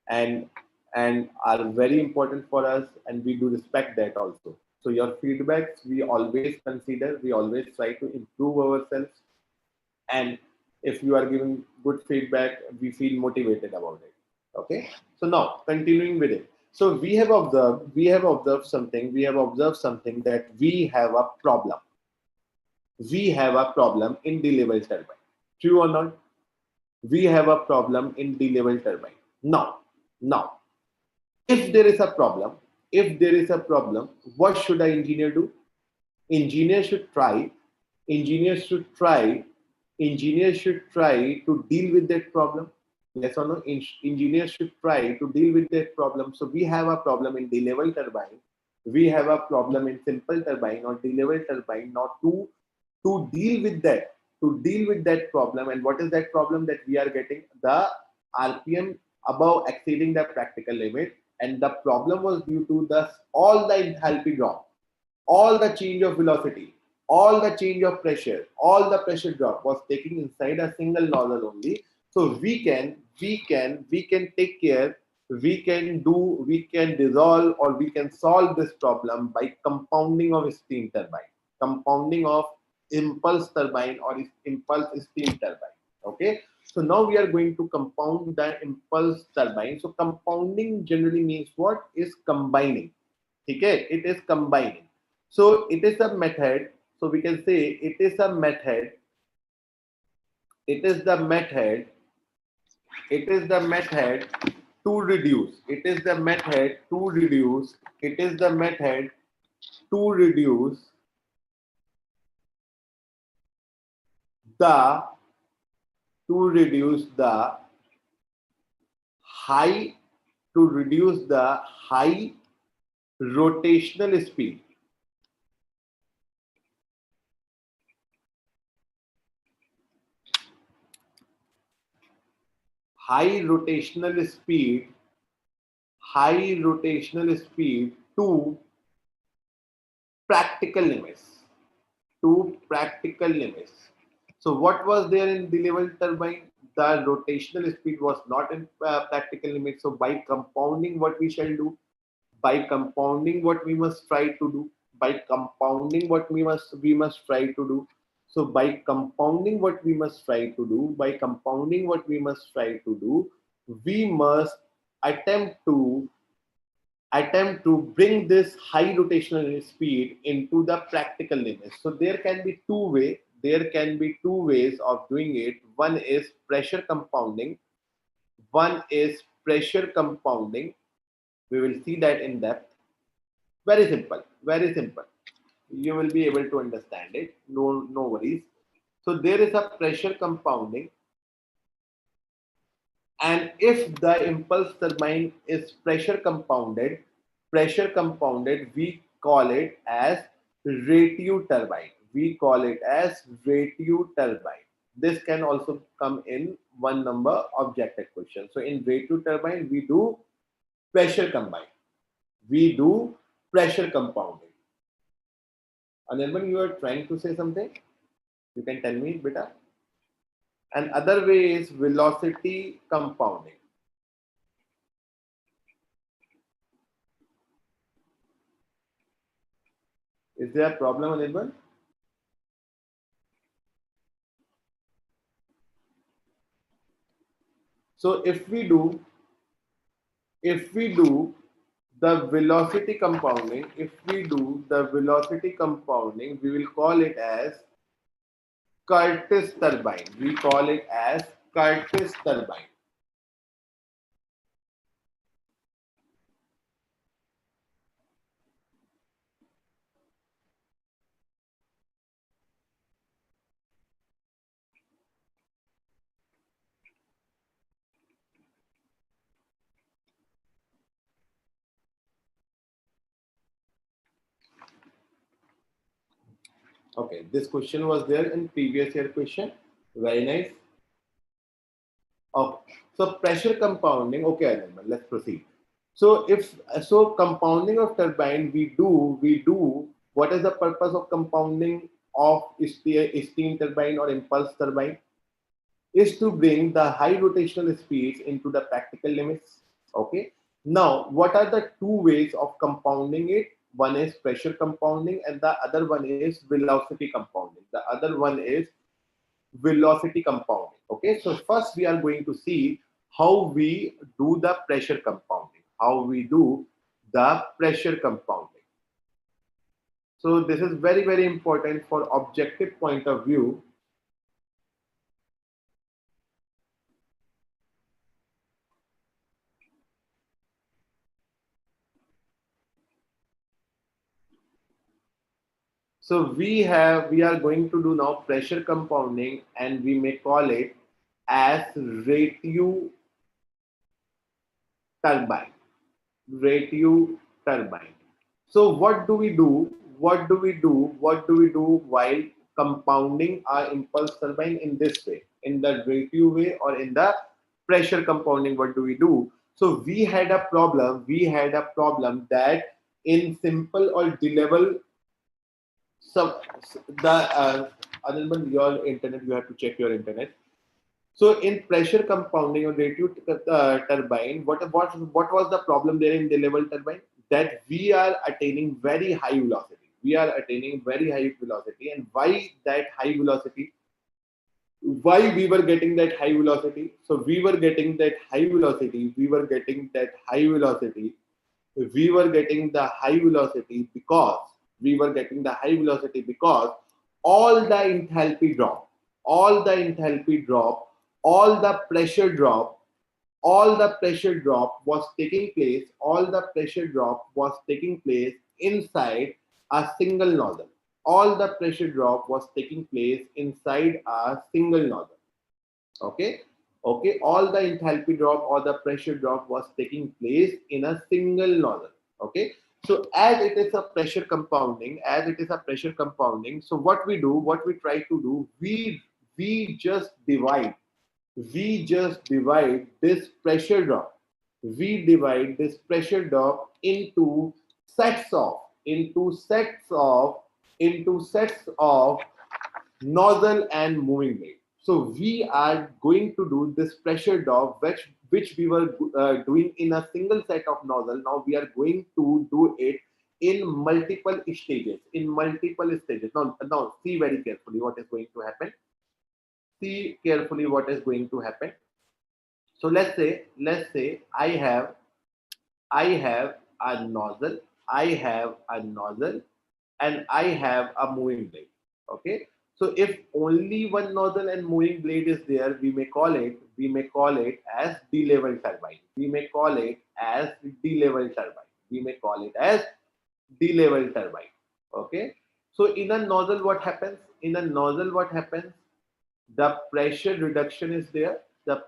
and are very important for us, and we do respect that also. So your feedbacks we always consider, we always try to improve ourselves. And if you are giving good feedback, we feel motivated about it. Okay. So now continuing with it. So we have observed something that we have a problem. We have a problem in the level turbine. True or not? We have a problem in the level turbine. Now, if there is a problem, what should an engineer do? Engineer should try, engineers should try, engineers should try to deal with that problem. Yes or no? Engineers should try to deal with that problem. So we have a problem in the level turbine. We have a problem in simple turbine or the level turbine. Now to deal with that, problem. And what is that problem that we are getting? The RPM above exceeding the practical limit, and the problem was due to all the enthalpy drop, all the change of velocity, all the change of pressure, all the pressure drop was taking inside a single nozzle only. So we can take care, we can resolve, or we can solve this problem by compounding of steam turbine, compounding of impulse turbine or impulse steam turbine. Okay. So now we are going to compound the impulse turbine. So compounding generally means what? Is combining. Okay, it is combining. So it is a method. So we can say it is a method. It is the method. It is the method to reduce. It is the method to reduce. It is the method to reduce the high rotational speed. High rotational speed to practical limits. So what was there in the level turbine? The rotational speed was not in practical limit. So by compounding, what we shall do? By compounding, what we must try to do? By compounding, what we must try to do? So by compounding, what we must try to do? By compounding, what we must try to do? We must attempt to bring this high rotational speed into the practical limits. So there can be two ways of doing it. One is pressure compounding. We will see that in depth. Very simple. You will be able to understand it. No worries. So there is a pressure compounding. And if the impulse turbine is pressure compounded, we call it as ratu turbine. This can also come in 1 number objective question. So in ratu turbine, we do pressure compounding. Anirban, you are trying to say something? You can tell me, beta. And other way is velocity compounding. Is there a problem, Anirban? So if we do the velocity compounding, we will call it as Curtis turbine. Okay, this question was there in previous year question. Very nice. Okay, so pressure compounding. Okay, let's proceed. So compounding of turbine, we do. What is the purpose of compounding of steam turbine or impulse turbine? Is to bring the high rotational speeds into the practical limits. Okay. Now, what are the two ways of compounding it? One is pressure compounding and the other one is velocity compounding. The other one is velocity compounding. Okay, so first we are going to see how we do the pressure compounding. How we do the pressure compounding. So this is very, very important for objective point of view. So we are going to do now pressure compounding, and we may call it as ratio turbine. Ratio turbine. So what do we do? What do we do? What do we do while compounding our impulse turbine in this way, in the ratio way or in the pressure compounding? What do we do? So we had a problem. We had a problem that in simple or D-level, so the Anirban, your internet, you have to check your internet. So in pressure compounding or ratio turbine, what was the problem there in the level turbine? That we are attaining very high velocity. We are attaining very high velocity, and why that high velocity? Why we were getting that high velocity? So we were getting that high velocity. We were getting that high velocity. We were getting the high velocity because we were getting the high velocity because all the enthalpy drop, all the enthalpy drop, all the pressure drop, all the pressure drop was taking place, all the pressure drop was taking place inside a single nozzle. All the pressure drop was taking place inside a single nozzle. Okay. Okay, all the enthalpy drop or the pressure drop was taking place in a single nozzle. Okay, so as it is a pressure compounding, so what we do, what we try to do, we just divide, this pressure drop, we divide this pressure drop into sets of, into sets of nozzle and moving blade. So we are going to do this pressure drop, which we were doing in a single set of nozzle. Now we are going to do it in multiple stages. Now see very carefully what is going to happen. See carefully what is going to happen. So let's say I have a nozzle, and I have a moving blade. Okay. So if only one nozzle and moving blade is there, we may call it as D-level turbine. We may call it as D-level turbine. Okay. So in a nozzle, what happens? The pressure reduction is there. Let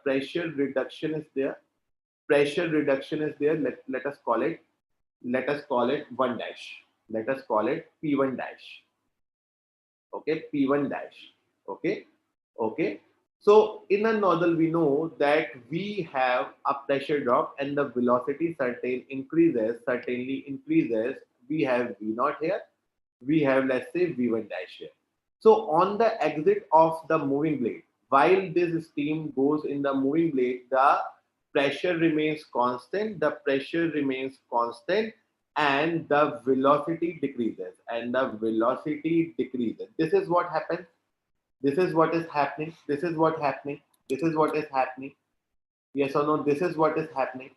us call it one dash. Let us call it P1 dash. Okay, P1 dash. Okay. So in a nozzle, we know that we have a pressure drop and the velocity certainly increases. We have V naught here. We have, let's say, V1 dash here. So on the exit of the moving blade, while this steam goes in the moving blade, the pressure remains constant. And the velocity decreases. This is what happens. This is what is happening. Yes or no? This is what is happening.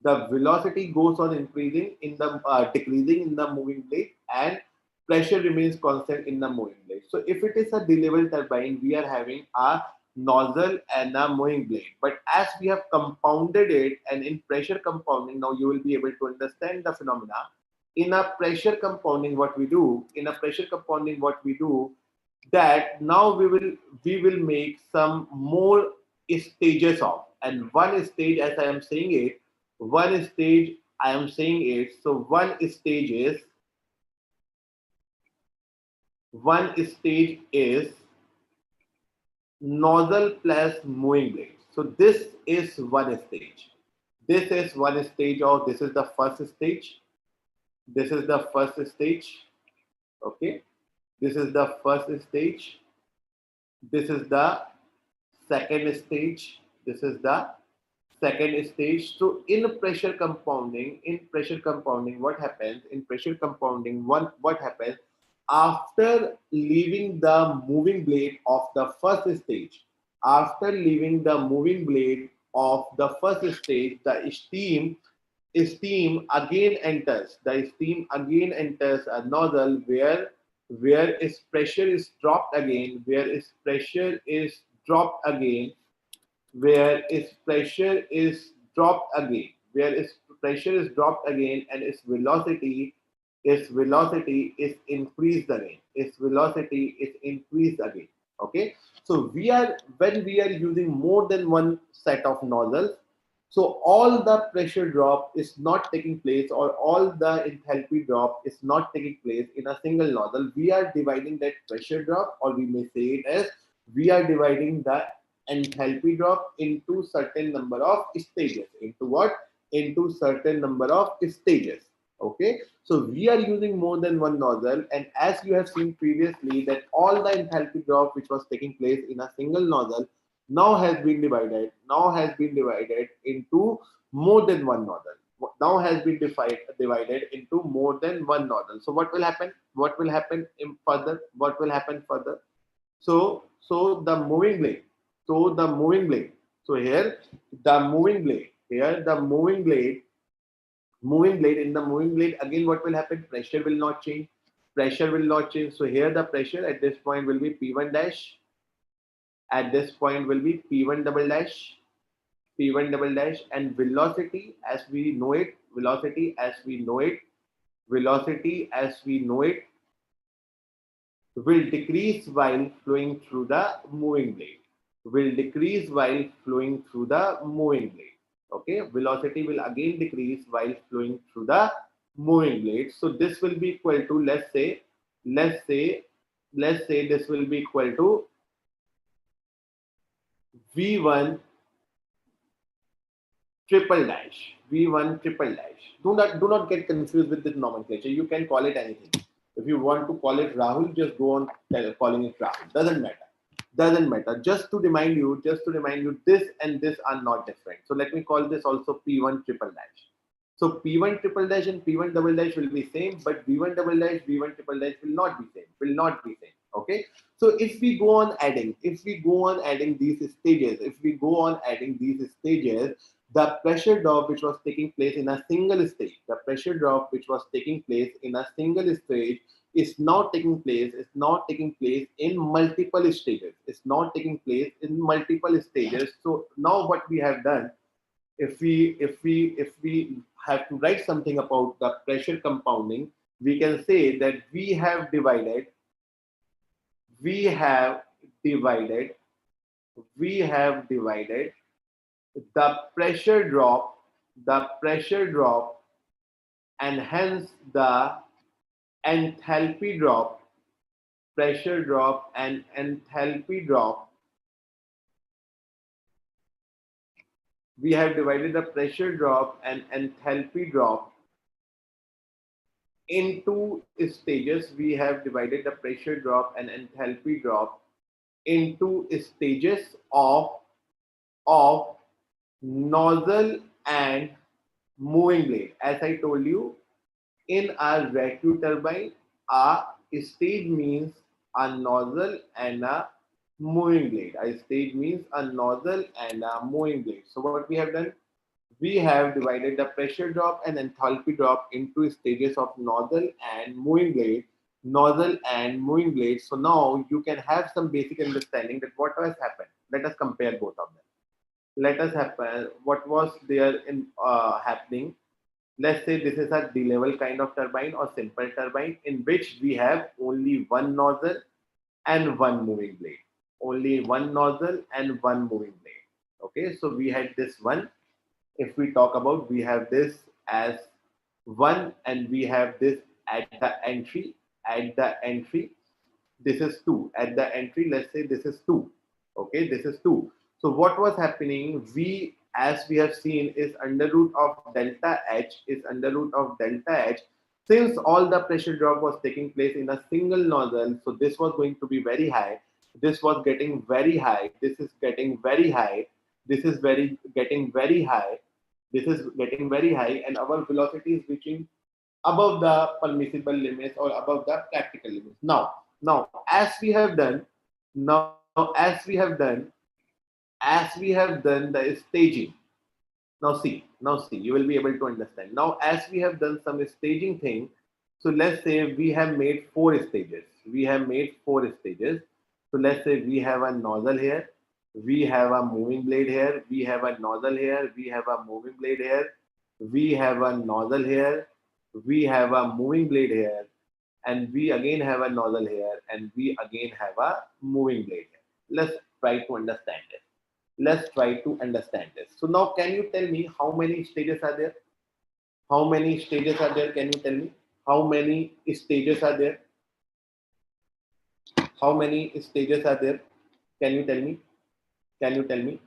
The velocity goes on increasing in the decreasing in the moving blade, and pressure remains constant in the moving blade. So if it is a D-level turbine, we are having a nozzle and a moving blade. But as we have compounded it, and in pressure compounding, now you will be able to understand the phenomena. In a pressure compounding, what we do, that now we will make some more stages of, and one stage, as I am saying it, so one stage is nozzle plus moving blade. So this is one stage. This is the first stage. Okay. This is the first stage. This is the second stage. This is the second stage. So in pressure compounding, what happens in pressure compounding? What happens after leaving the moving blade of the first stage? After leaving the moving blade of the first stage, the steam again enters. The steam again enters a nozzle where its pressure is dropped again. Where its pressure is dropped again where its pressure is dropped again, where its pressure is dropped again, and its velocity is increased again. Its velocity is increased again. Okay. So when we are using more than one set of nozzles, so all the pressure drop is not taking place, or all the enthalpy drop is not taking place in a single nozzle. We are dividing that pressure drop, or we may say it as we are dividing the enthalpy drop into certain number of stages. Into what? Into certain number of stages. Okay. So we are using more than one nozzle, and as you have seen previously that all the enthalpy drop which was taking place in a single nozzle now has been divided into more than one nozzle. Now has been divided into more than one nozzle. So what will happen? What will happen in further? What will happen further? So the moving blade. So here the moving blade. Here the moving blade. In the moving blade again. What will happen? Pressure will not change. So here the pressure at this point will be P1 dash. At this point will be P1 double dash, and velocity as we know it, will decrease while flowing through the moving blade. Okay, velocity will again decrease while flowing through the moving blade. So this will be equal to, let's say this will be equal to V1 triple dash. Do not get confused with this nomenclature. You can call it anything. If you want to call it Rahul, just go on calling it Rahul. Doesn't matter. Just to remind you, this and this are not different. So let me call this also P1 triple dash. So P1 triple dash and P1 double dash will be same, but V1 double dash, V1 triple dash will not be same. Okay. So if we go on adding these stages, the pressure drop which was taking place in a single stage, is now taking place in multiple stages. So now what we have done, if we have to write something about the pressure compounding, we can say that we have divided the pressure drop and hence the enthalpy drop. We have divided the pressure drop and enthalpy drop into stages. Into stages of nozzle and moving blade. As I told you, in our vacuum turbine, a stage means a nozzle and a moving blade. So what we have done, we have divided the pressure drop and enthalpy drop into stages of nozzle and moving blade. So now you can have some basic understanding that what has happened. Let us compare both of them. What was there in happening. Let's say this is a D-level kind of turbine or simple turbine in which we have only one nozzle and one moving blade. Okay, so we had this one. If we talk about, we have this as one, and we have this at the entry. This is two. At the entry, let's say this is two. Okay, this is two. So what was happening? V, as we have seen, is under root of delta H. Since all the pressure drop was taking place in a single nozzle, so this was going to be very high. This was getting very high. This is getting very high. This is getting very high. This is getting very high, and our velocity is reaching above the permissible limits or above the practical limits. Now, as we have done, the staging. Now see, you will be able to understand. Now, as we have done some staging thing, so let's say we have made four stages. So let's say we have a nozzle here, we have a moving blade here, we have a nozzle here, we have a moving blade here, we have a nozzle here, we have a moving blade here, and we again have a nozzle here, and we again have a moving blade here. Let's try to understand it. So now, can you tell me how many stages are there? How many stages are there? Can you tell me? How many stages are there? How many stages are there? Can you tell me? Can you tell me?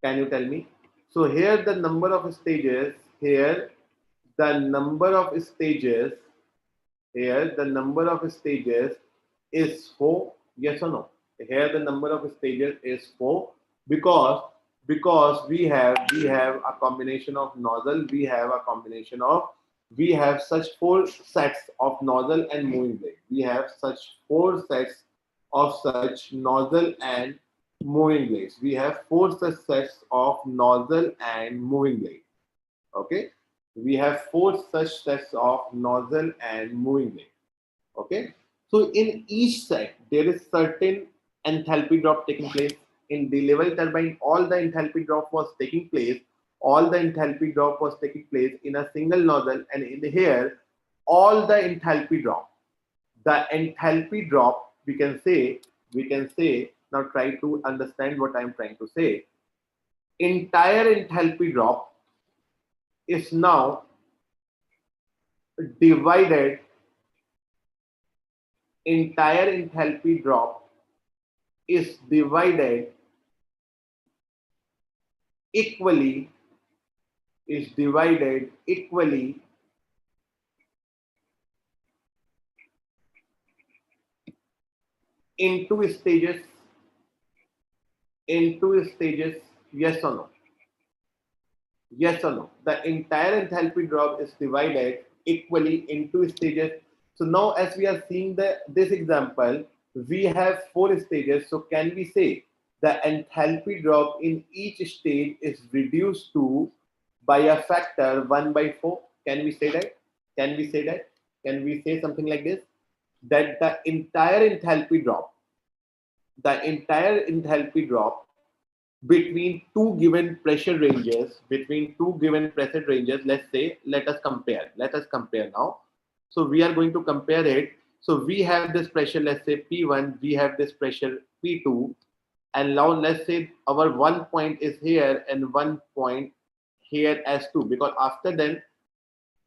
Can you tell me? So here the number of stages, here the number of stages is 4. Yes or no? Here the number of stages is 4 because we have a combination of nozzle, we have such 4 sets of nozzle and moving blade. We have such 4 sets of such nozzle and moving blades. We have 4 such sets of nozzle and moving blade. Okay, we have 4 such sets of nozzle and moving blade. Okay, so in each set there is certain enthalpy drop taking place. In the level turbine, all the enthalpy drop was taking place. In a single nozzle, and in here, all the enthalpy drop. We can say. Now try to understand what I am trying to say. Entire enthalpy drop is now divided. Entire enthalpy drop is divided equally into stages. Yes or no? The entire enthalpy drop is divided equally into stages. So now, as we are seeing this example, we have 4 stages. So can we say the enthalpy drop in each stage is reduced to by a factor 1/4? Can we say that? Can we say something like this? That the entire enthalpy drop between two given pressure ranges, let us compare now. So we are going to compare it. So we have this pressure, let's say P1, we have this pressure P2, and now let's say our one point is here and one point here as 2, because after then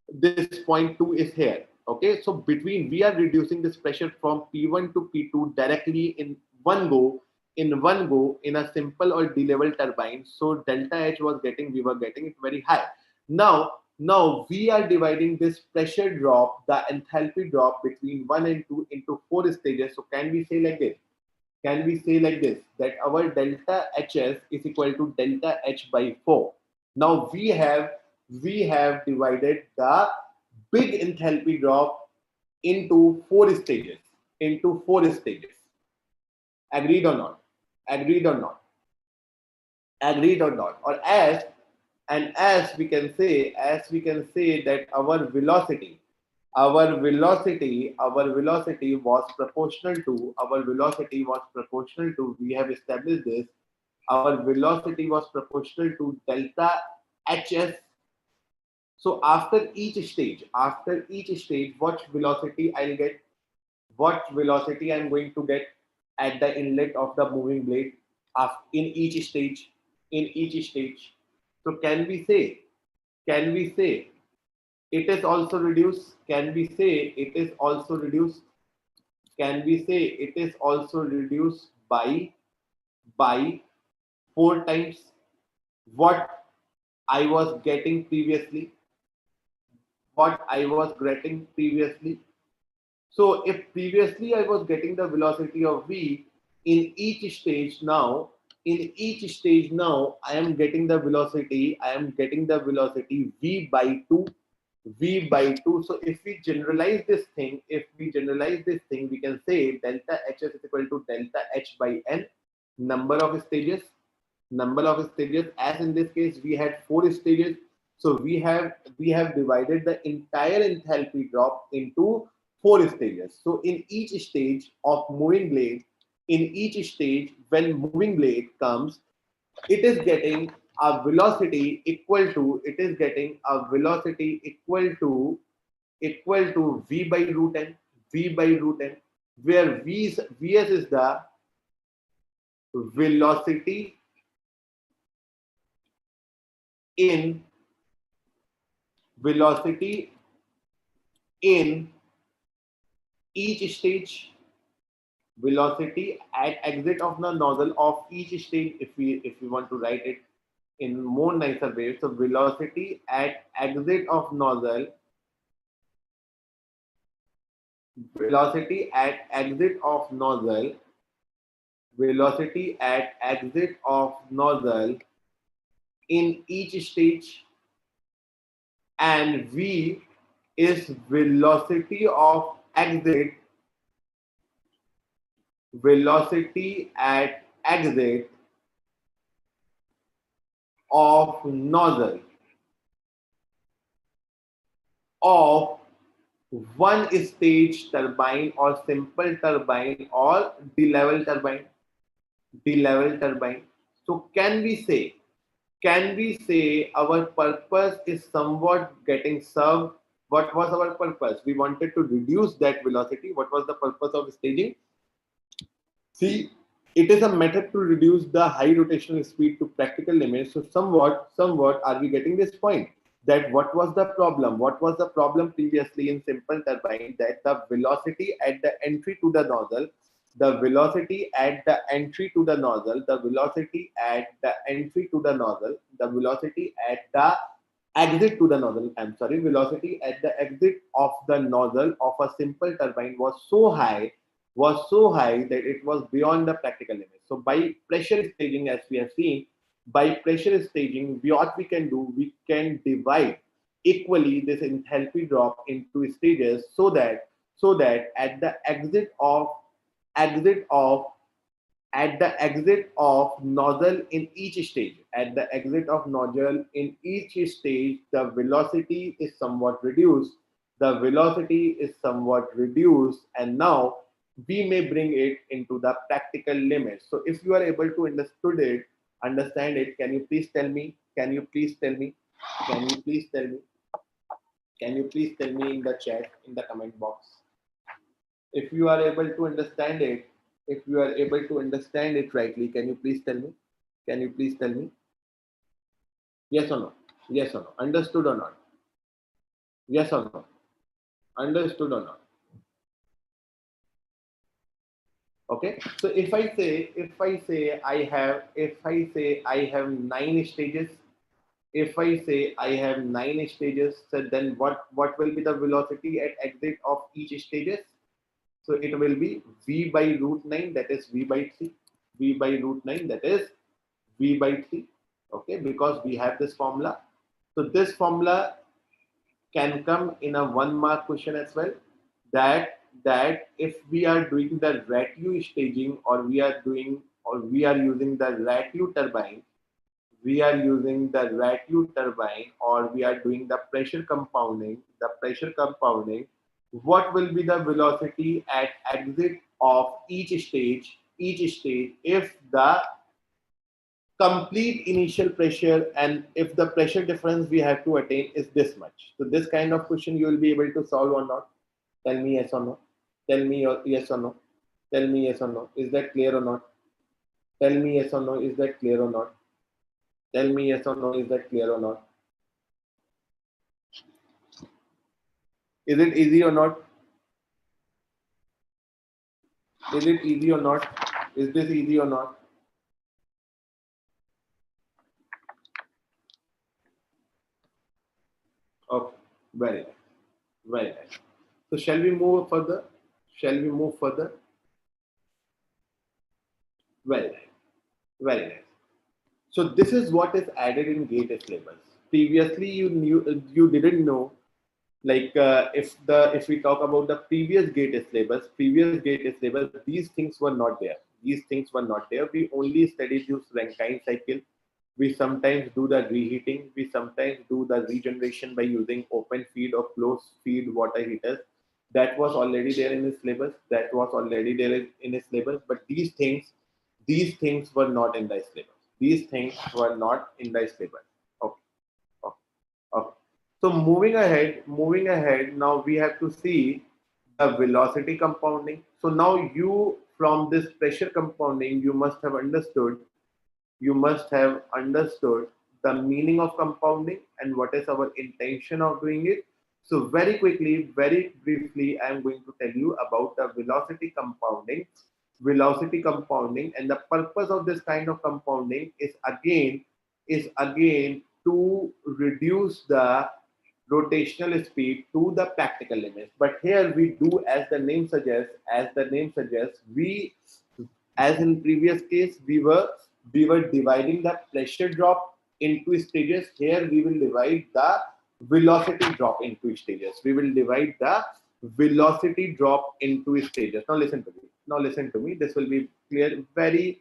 this point 2 is here. Okay, so between, we are reducing this pressure from P1 to P2 directly in one go in a simple or D-level turbine. So delta H we were getting it very high. Now we are dividing this pressure drop, the enthalpy drop between 1 and 2 into 4 stages. So can we say like this? That our delta HS is equal to delta H by 4. Now we have divided the big enthalpy drop into 4 stages. Agreed or not? Or as we can say that our velocity was proportional to, we have established this, our velocity was proportional to delta HS. So after each stage, what velocity I'll get, what velocity I'm going to get at the inlet of the moving blade in each stage. So can we say it is also reduced? Can we say it is also reduced by 4 times what I was getting previously? So if previously I was getting the velocity of V in each stage, now in each stage now I am getting the velocity, v by 2, So if we generalize this thing, we can say delta Hs is equal to delta H by n, number of stages, as in this case we had 4 stages. So we have divided the entire enthalpy drop into 4 stages. So in each stage of moving blade, when moving blade comes, it is getting a velocity equal to, v by root n, where Vs is the velocity in each stage, velocity at exit of the nozzle of each stage. If we want to write it in more nicer way, so velocity at exit of nozzle, velocity at exit of nozzle in each stage, and V is velocity at exit of nozzle of one stage turbine or simple turbine or de-level turbine. So can we say our purpose is somewhat getting served? What was our purpose? We wanted to reduce that velocity. What was the purpose of staging? See, it is a method to reduce the high rotational speed to practical limits. So somewhat are we getting this point? That what was the problem? Previously in simple turbine? That the velocity at the entry to the nozzle, the velocity at the exit of the nozzle of a simple turbine was so high that it was beyond the practical limit. So by pressure staging, as we have seen, what we can do, we can divide equally this enthalpy drop into stages, so that at the exit of nozzle in each stage, the velocity is somewhat reduced. And now we may bring it into the practical limits. So if you are able to understand it, can you please tell me in the chat, in the comment box, if you are able to understand it, rightly? Can you please tell me? Yes or no? Understood or not? Yes or no? Understood or not? Okay, so if I say I have 9 stages, so then what will be the velocity at exit of each stages? So it will be v by root 9, that is v by 3. That is v by 3. Okay, because we have this formula. So this formula can come in a 1-mark question as well. That if we are doing the Ratio staging, or we are using the Ratio turbine, or we are doing the pressure compounding, what will be the velocity at exit of each stage if the complete initial pressure and if the pressure difference we have to attain is this much? So this kind of question you will be able to solve or not? Tell me yes or no. Tell me yes or no. Is that clear or not? Tell me yes or no. Is that clear or not? Tell me yes or no. Is that clear or not? Is it easy or not? Is it easy or not? Is this easy or not? Okay, very nice. So shall we move further? Very nice. Very nice. So this is what is added in GATE syllabus. Previously, you didn't know. Like if we talk about the previous GATE syllabus, these things were not there. These things were not there. We only studied this Rankine cycle. We sometimes do the reheating. We sometimes do the regeneration by using open feed or closed feed water heaters. That was already there in his syllabus. That was already there in his syllabus. But these things were not in the syllabus. These things were not in the syllabus. Okay. Okay. Okay. So moving ahead, now we have to see the velocity compounding. So now you, from this pressure compounding, you must have understood the meaning of compounding and what is our intention of doing it. So very quickly, very briefly, I am going to tell you about the velocity compounding, and the purpose of this kind of compounding is again to reduce the rotational speed to the practical limits. But here we do as the name suggests, we, as in previous case, we were dividing the pressure drop into stages. Here we will divide the velocity drop into stages. We will divide the velocity drop into stages. Now listen to me. This will be clear very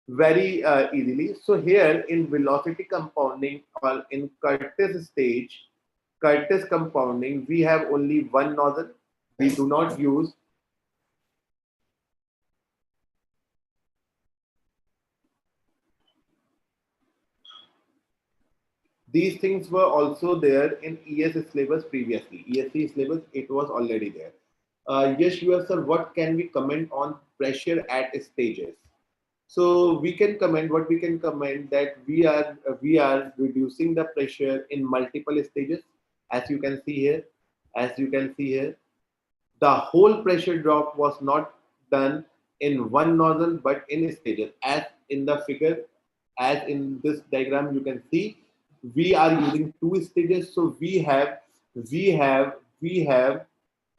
easily. So here in velocity compounding or in Curtis compounding, we have only one nozzle. We do not use these things were also there in ES syllabus previously. ESC syllabus, it was already there. Yes, sir, what can we comment on pressure at stages? So we can comment that we are reducing the pressure in multiple stages, as you can see here. The whole pressure drop was not done in one nozzle but in stages, as in the figure, as in this diagram you can see. We are using two stages, so we have we have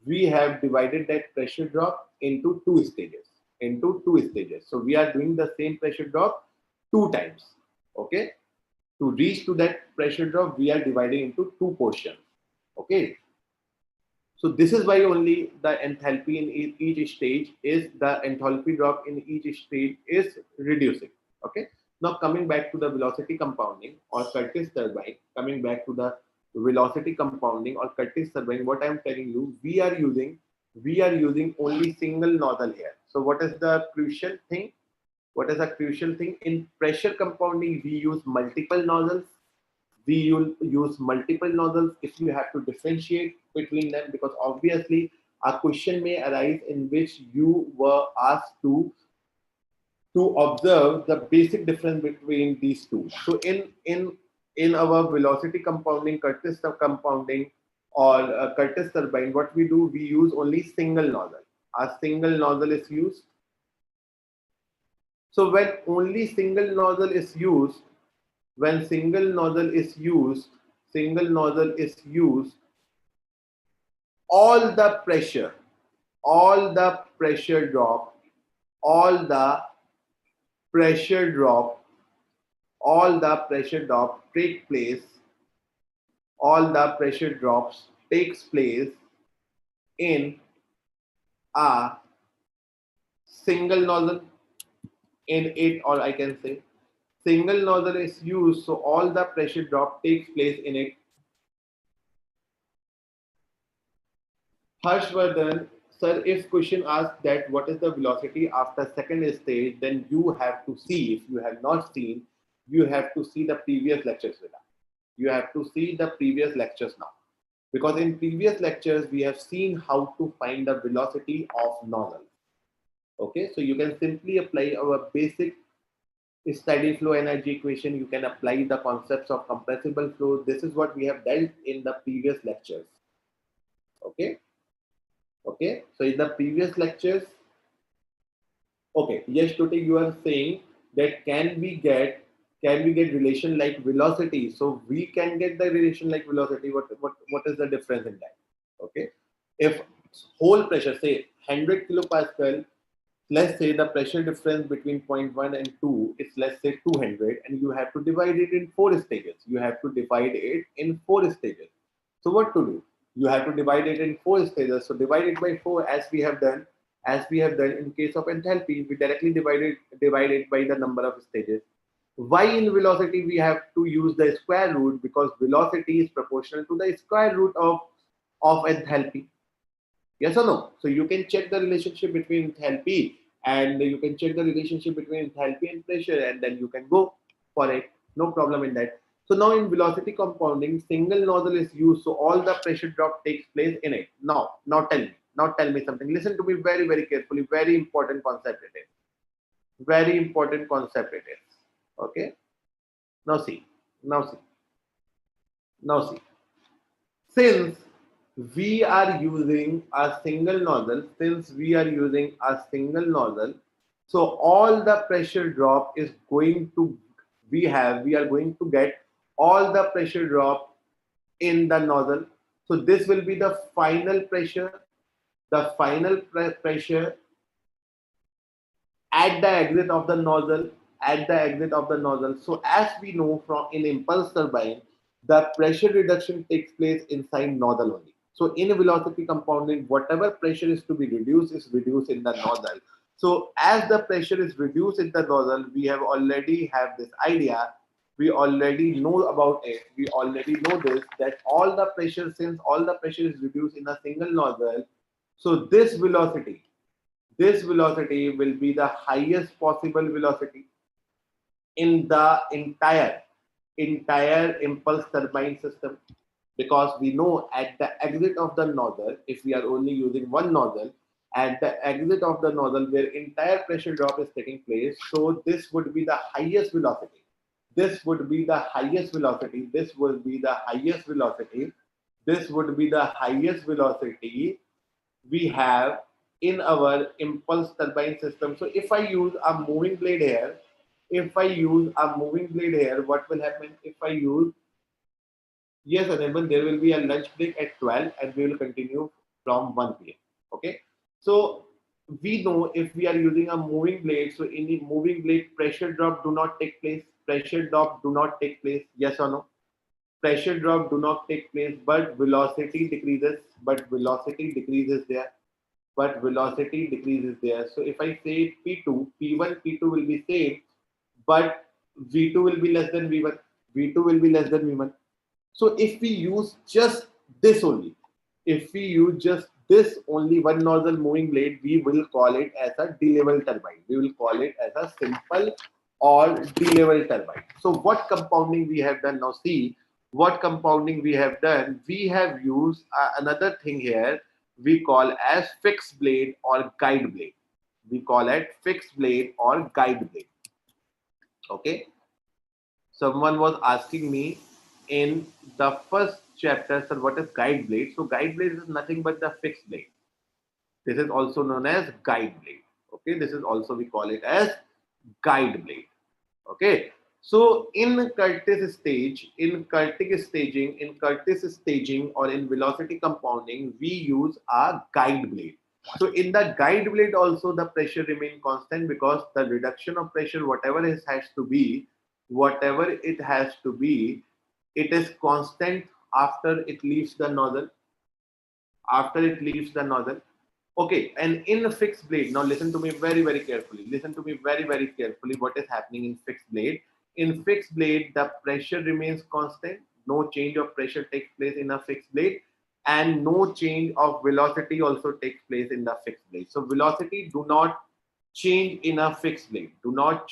we have divided that pressure drop into two stages. So we are doing the same pressure drop two times. Okay, to reach to that pressure drop, we are dividing into two portions. Okay, so this is why only the enthalpy in each stage is the enthalpy drop in each stage is reducing. Okay. Now coming back to the velocity compounding or Curtis turbine, what I am telling you, we are using only single nozzle here. So what is the crucial thing? In pressure compounding, we use multiple nozzles. If you have to differentiate between them, because obviously a question may arise in which you were asked to observe the basic difference between these two. So in our velocity compounding, Curtis compounding, or Curtis turbine, what we do, we use only single nozzle. A single nozzle is used. So when only single nozzle is used, single nozzle is used, all the pressure drop, all the pressure drop take place, all the pressure drops takes place in a single nozzle. In it, or I can say single nozzle is used, so all the pressure drop takes place in it. Harshvardhan, sir, if question asks that what is the velocity after second stage, then you have to see, if you have not seen, you have to see the previous lectures with us. You have to see the previous lectures now. Because in previous lectures, we have seen how to find the velocity of nozzle. Okay, so you can simply apply our basic steady flow energy equation. You can apply the concepts of compressible flow. This is what we have dealt in the previous lectures. Okay. Okay, so in the previous lectures, okay, yes, today you are saying that can we get relation like velocity? So we can get the relation like velocity. What is the difference in that? Okay, if whole pressure, say 100 kilopascal, Let's say the pressure difference between point 1 and 2 is, let's say, 200, and you have to divide it in 4 stages. You have to divide it in 4 stages. So what to do? You have to divide it in 4 stages. So divide it by 4, as we have done. As we have done in case of enthalpy, we directly divide it by the number of stages. Why in velocity we have to use the square root? Because velocity is proportional to the square root of enthalpy. Yes or no? So you can check the relationship between enthalpy, and you can check the relationship between enthalpy and pressure, and then you can go for it. No problem in that. So now in velocity compounding, single nozzle is used, so all the pressure drop takes place in it. Now tell me. Now tell me something. Listen to me very, very carefully. Very important concept it is. Very important concept it is. Okay. Now see. Now see. Now see. Since we are using a single nozzle, so all the pressure drop is going to, we are going to get all the pressure drop in the nozzle. So this will be the final pressure, pressure at the exit of the nozzle, So as we know from in impulse turbine, the pressure reduction takes place inside nozzle only. So in velocity compounding, whatever pressure is to be reduced is reduced in the nozzle. So as the pressure is reduced in the nozzle, we have already have this idea. We already know about it. We already know this, that all the pressure, since all the pressure is reduced in a single nozzle, so this velocity will be the highest possible velocity in the entire impulse turbine system, because we know at the exit of the nozzle, if we are only using one nozzle, at the exit of the nozzle where entire pressure drop is taking place, so this would be the highest velocity. This would be the highest velocity. This would be the highest velocity. This would be the highest velocity we have in our impulse turbine system. So if I use a moving blade here, what will happen if I use, yes, Anirban, there will be a lunch break at 12 and we will continue from 1 p.m. Okay. So we know if we are using a moving blade, so in the moving blade, pressure drop do not take place. Yes or no? Pressure drop do not take place, but velocity decreases. So if I say P2, P1, P2 will be same, but V2 will be less than V1. So if we use just this only, one nozzle moving blade, we will call it as a D-level turbine. We will call it as a simple or D-level turbine. So what compounding we have done now? See what compounding we have done. We have used another thing here. We call as fixed blade or guide blade. Okay. Someone was asking me in the first chapter, sir, what is guide blade? So guide blade is nothing but the fixed blade. This is also known as guide blade. Okay, this is also, we call it as guide blade. Okay. So in Curtis staging or in velocity compounding, we use a guide blade. So in the guide blade also the pressure remain constant, because the reduction of pressure, whatever it has to be, it is constant after it leaves the nozzle. Okay, and in a fixed blade, now listen to me very, very carefully. What is happening in fixed blade? In fixed blade, the pressure remains constant. No change of pressure takes place in a fixed blade, and no change of velocity also takes place in the fixed blade. So velocity do not change in a fixed blade. Now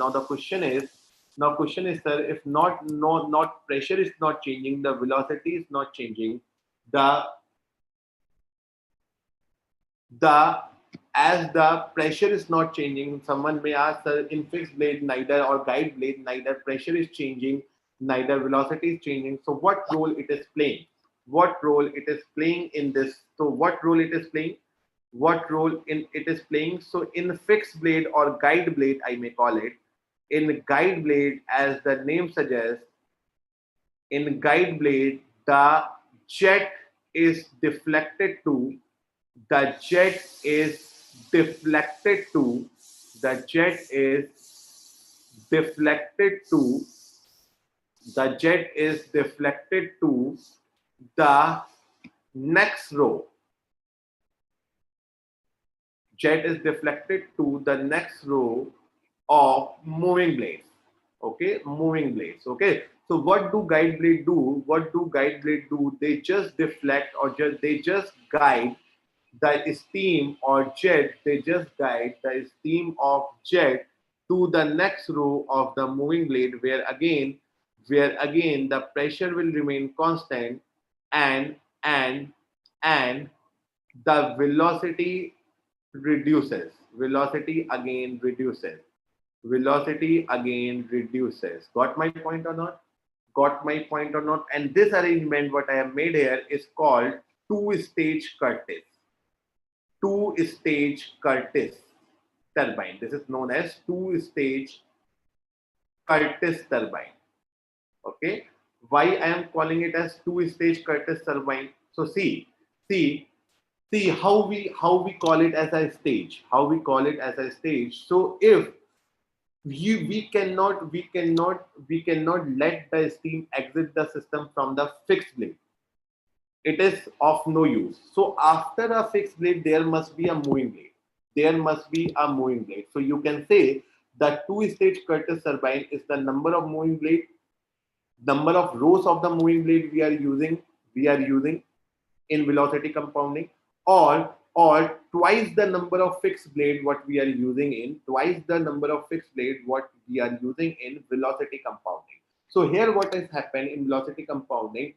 the question is, sir, if not pressure is not changing, the velocity is not changing, as the pressure is not changing, someone may ask, sir, in fixed blade neither, or guide blade neither pressure is changing, neither velocity is changing. So what role it is playing? In this? So what role it is playing? So in fixed blade or guide blade, I may call it, in guide blade, as the name suggests, in guide blade, the jet is deflected to deflected to, the jet is deflected to, the jet is deflected to the next row. Jet is deflected to the next row of moving blades. Okay, moving blades. Okay, so what do guide blade do? What do guide blade do? They just deflect, or they just guide the steam or jet. They just guide the steam of jet to the next row of the moving blade, where again the pressure will remain constant, and and and the velocity reduces. Velocity again reduces. Velocity again reduces. Got my point or not? Got my point or not? And this arrangement, what I have made here, is called two-stage Curtis. Two-stage Curtis turbine. This is known as two-stage Curtis turbine. Okay. Why I am calling it as two-stage Curtis turbine? So see how we call it as a stage. How we call it as a stage. So if we cannot let the steam exit the system from the fixed blade. It is of no use. So after a fixed blade, there must be a moving blade. There must be a moving blade. So you can say the two-stage Curtis turbine is the number of moving blade, number of rows of the moving blade we are using in velocity compounding, or twice the number of fixed blade what we are using in twice the number of fixed blade what we are using in velocity compounding. So here what has happened in velocity compounding,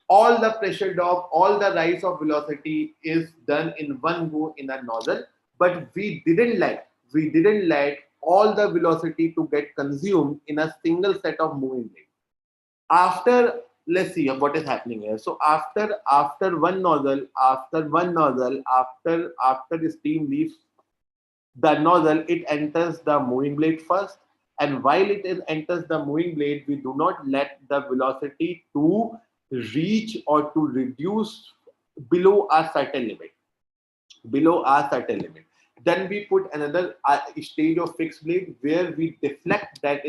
all the pressure drop, all the rise of velocity is done in one go in a nozzle, but we didn't let all the velocity to get consumed in a single set of moving blade. After, let's see what is happening here. So after one nozzle, after the steam leaves the nozzle, it enters the moving blade first, and while enters the moving blade, we do not let the velocity to reach or to reduce below a certain limit. Then we put another stage of fixed blade where we deflect that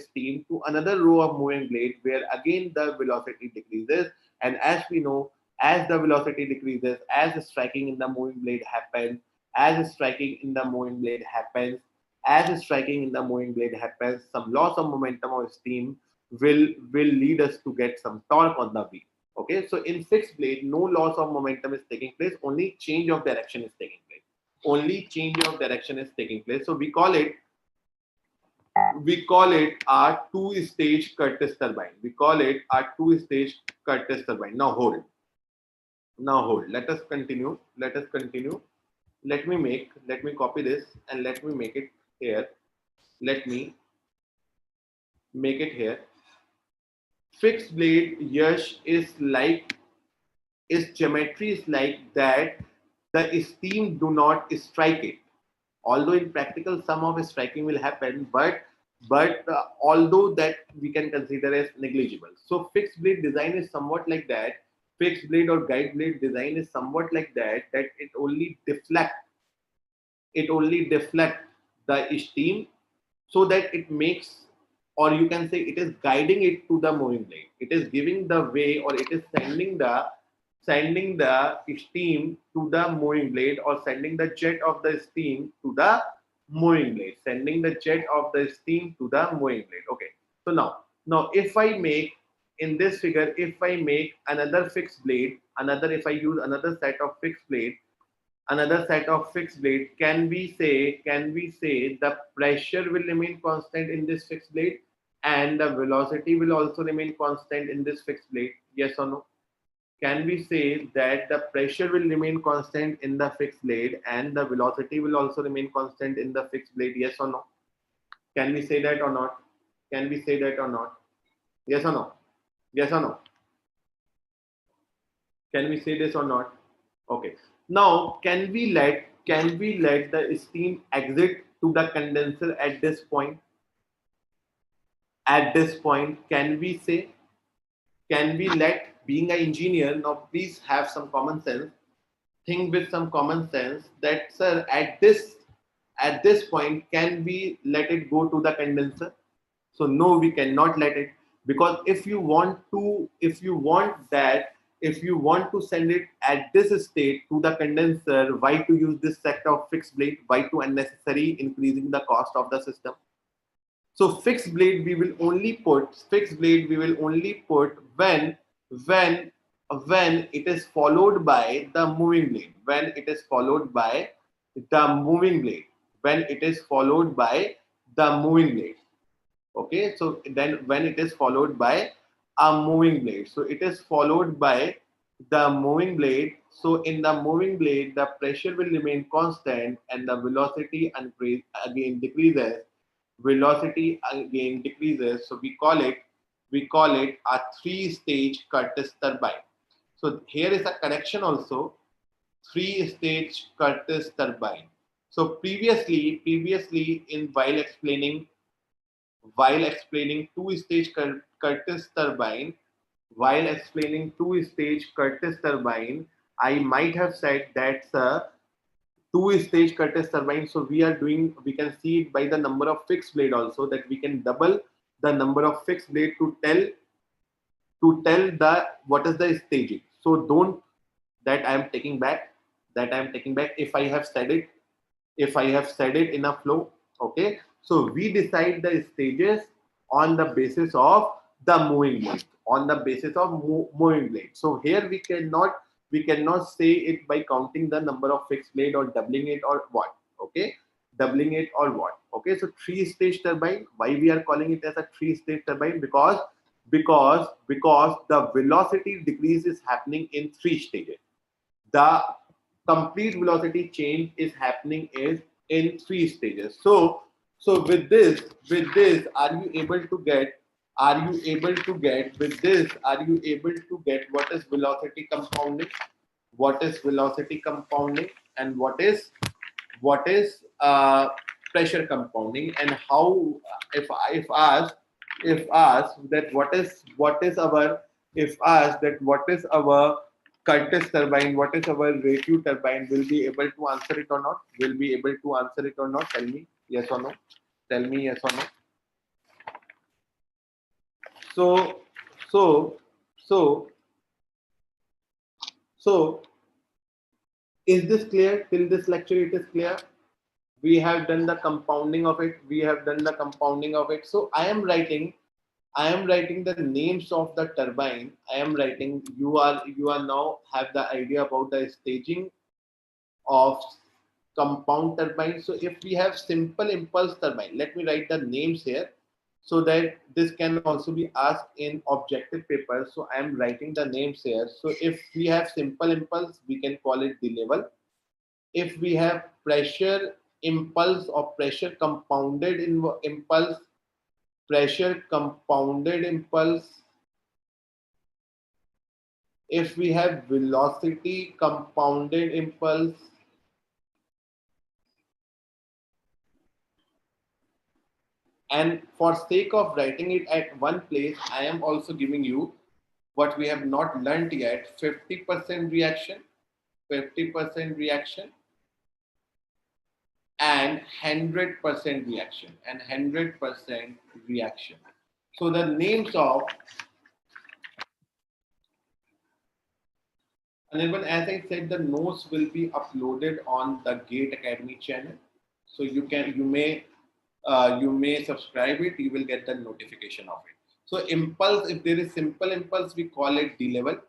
steam, to another row of moving blade, where again the velocity decreases. And as we know, as the velocity decreases, as striking in the moving blade happens, as striking in the moving blade happens, some loss of momentum of steam will lead us to get some torque on the wheel. Okay, so in fixed blade, no loss of momentum is taking place, only change of direction is taking place. So we call it a two-stage Curtis turbine. Now hold. Let us continue. Let me copy this and let me make it here. Fixed blade, Yash, its geometry is like that the steam do not strike it. Although in practical some of striking will happen, but although that we can consider as negligible. So fixed blade design is somewhat like that. Fixed blade or guide blade design is somewhat like that it only deflect the steam, so that it makes, or you can say it is guiding it to the moving blade. It is giving the way, or it is sending the steam to the moving blade, or sending the jet of the steam to the moving blade. Okay. So now if I make, in this figure, if I make another fixed blade, if I use another set of fixed blade, can we say the pressure will remain constant in this fixed blade, and the velocity will also remain constant in this fixed blade? Yes or no? Can we say that the pressure will remain constant in the fixed blade and the velocity will also remain constant in the fixed blade? Yes or no? Can we say that or not? Yes or no? Can we say this or not? Okay. Now, can we let the steam exit to the condenser at this point? Can we let, being an engineer, now please have some common sense. think with some common sense that, sir, at this point, can we let it go to the condenser? So no, we cannot let it, because if you want to send it at this state to the condenser, why to use this set of fixed blade? Why to unnecessary increasing the cost of the system? So fixed blade we will only put when when it is followed by the moving blade. When it is followed by the moving blade. When it is followed by the moving blade. Okay, so then when it is followed by a moving blade, so it is followed by the moving blade. So in the moving blade, the pressure will remain constant and the velocity again decreases. Velocity again decreases. So we call it a three-stage Curtis turbine. So here is a correction also, three-stage Curtis turbine. So previously in while explaining two-stage Curtis turbine, I might have said that's a two-stage Curtis turbine. So we can see it by the number of fixed blade also, that we can double the number of fixed blade to tell the what is the staging. So don't that I am taking back. If I have said it in a flow. Okay, so we decide the stages on the basis of the moving blade, moving blade. So here we cannot say it by counting the number of fixed blade or doubling it or what. Okay, okay. So three-stage turbine, why we are calling it as a three-stage turbine? Because the velocity decrease is happening in three stages. The complete velocity change is happening is in three stages. So with this, are you able to get? With this? Are you able to get what is velocity compounding? What is velocity compounding, and what is pressure compounding, and how? If asked that what is our Curtis turbine, what is our Raythew turbine, will be able to answer it or not? Tell me yes or no. So, so, so, so, is this clear? Till this lecture, it is clear. We have done the compounding of it. So I am writing the names of the turbine. You are now have the idea about the staging of compound turbine. So if we have simple impulse turbine, let me write the names here so that this can also be asked in objective paper. So I am writing the names here. So if we have simple impulse, we can call it the level. If we have pressure impulse or pressure compounded impulse, if we have velocity compounded impulse, and for sake of writing it at one place, I am also giving you what we have not learnt yet: 50% reaction, and 100% reaction. So the names of, Anirban, as I said, the notes will be uploaded on the GATE Academy channel. So you may subscribe it. You will get the notification of it. So impulse, if there is simple impulse, we call it D level.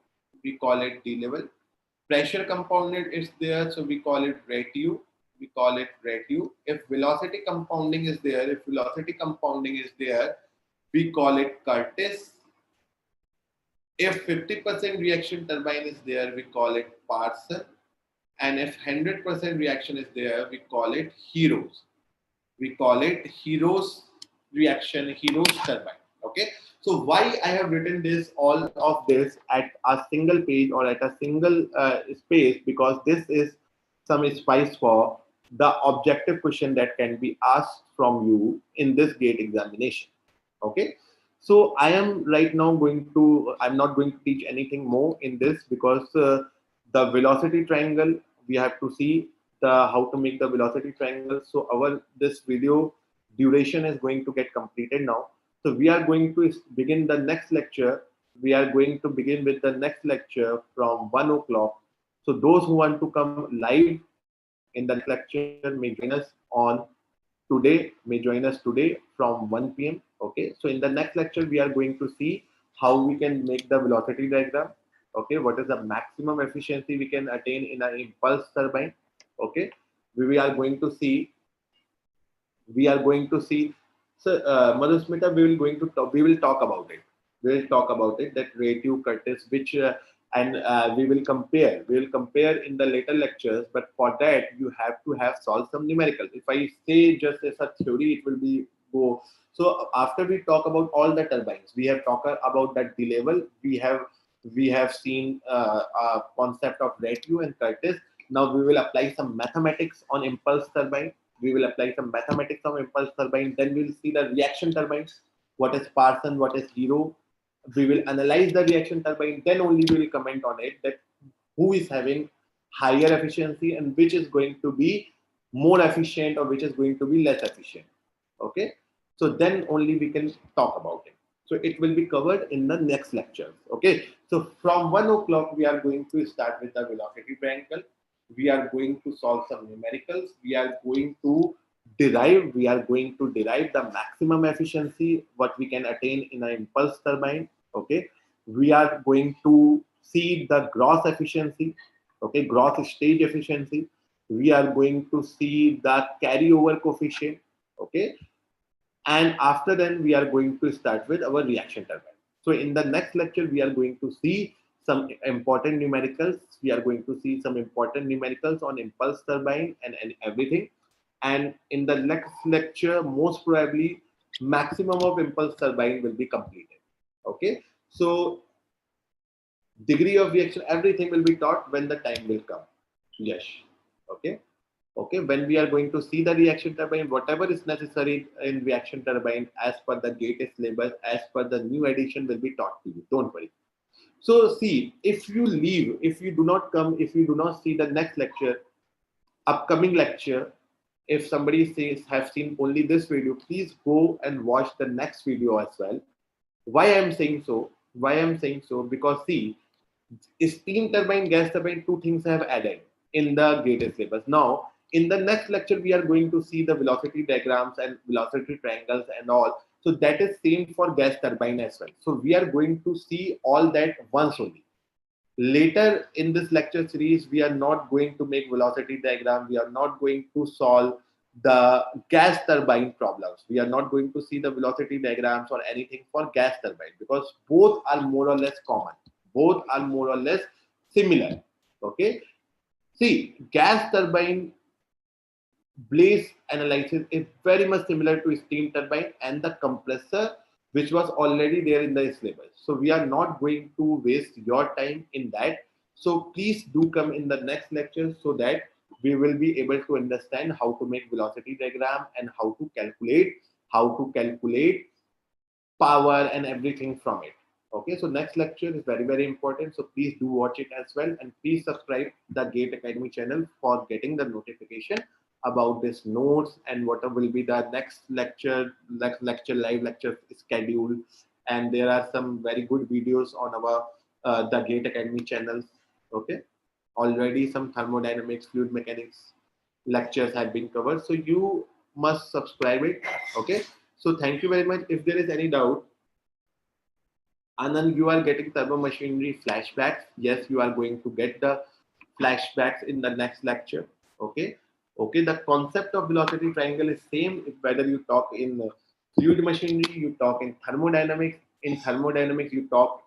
Pressure compounded is there, so we call it Raythew. If velocity compounding is there, we call it Curtis. If 50% reaction turbine is there, we call it Parson. And if 100% reaction is there, we call it Heroes. Heroes turbine. Okay. So why I have written all of this at a single page or at a single space? Because this is some spice for the objective question that can be asked from you in this GATE examination. Okay. So I am right now I'm not going to teach anything more in this, because the the velocity triangle. We have to see the how to make the velocity triangle. So our this video duration is going to get completed now. So we are going to begin the next lecture. We are going to begin with the next lecture from 1 o'clock. So those who want to come live in the next lecture may join us on today, may join us today from 1 p.m. Okay, so in the next lecture, we are going to see how we can make the velocity diagram. Okay, what is the maximum efficiency we can attain in an impulse turbine. Okay, we are going to see, so Madhusmita, we will talk about it. We will talk about it, that relative Curtis, which and we will compare in the later lectures. But for that, you have to have solved some numerical. If I say just as a theory, it will be go. So after we talk about all the turbines, we have talked about that the level. We have seen a concept of relative and Curtis. Now we will apply some mathematics on impulse turbine. We will apply some mathematics on impulse turbine. Then we'll see the reaction turbines. What is Parson? What is Hero? We will analyze the reaction turbine. Then only we will comment on it, that who is having higher efficiency and which is going to be more efficient or which is going to be less efficient. Okay. So then only we can talk about it. So it will be covered in the next lecture. Okay. So from 1 o'clock, we are going to start with the velocity triangle. We are going to solve some numericals. We are going to derive the maximum efficiency what we can attain in an impulse turbine. Okay, we are going to see the gross efficiency. Okay, gross stage efficiency. We are going to see the carryover coefficient. Okay, and after then we are going to start with our reaction turbine. So in the next lecture, we are going to see some important numericals. We are going to see some important numericals on impulse turbine and everything. And in the next lecture, most probably, maximum of impulse turbine will be completed. Okay. So degree of reaction, everything will be taught when the time will come. Yes. Okay. Okay. When we are going to see the reaction turbine, whatever is necessary in reaction turbine as per the GATE syllabus, as per the new edition will be taught to you. Don't worry. So see, if you leave, if you do not come, if you do not see the next lecture, upcoming lecture, if somebody says have seen only this video, please go and watch the next video as well. Why I'm saying so? Because see, steam turbine, gas turbine, two things have added in the GATE syllabus. Now, in the next lecture, we are going to see the velocity diagrams and velocity triangles and all. So that is same for gas turbine as well. So we are going to see all that once only. Later in this lecture series, we are not going to make velocity diagram. We are not going to solve the gas turbine problems. We are not going to see the velocity diagrams or anything for gas turbine, because both are more or less common. Both are more or less similar. Okay. See, gas turbine blaze analysis is very much similar to steam turbine and the compressor, which was already there in the syllabus. So we are not going to waste your time in that. So please do come in the next lecture so that we will be able to understand how to make velocity diagram and how to calculate power and everything from it. Okay, so next lecture is very, very important. So please do watch it as well. And please subscribe the GATE Academy channel for getting the notification about this notes and what will be the next lecture, live lecture schedule. And there are some very good videos on our the GATE Academy channel. Okay, already some thermodynamics, fluid mechanics lectures have been covered, so you must subscribe it. Okay, so thank you very much. If there is any doubt, Anand, you are getting turbo machinery flashbacks. Yes, you are going to get the flashbacks in the next lecture. Okay. Okay, the concept of velocity triangle is same whether you talk in fluid machinery, you talk in thermodynamics. In thermodynamics, you talk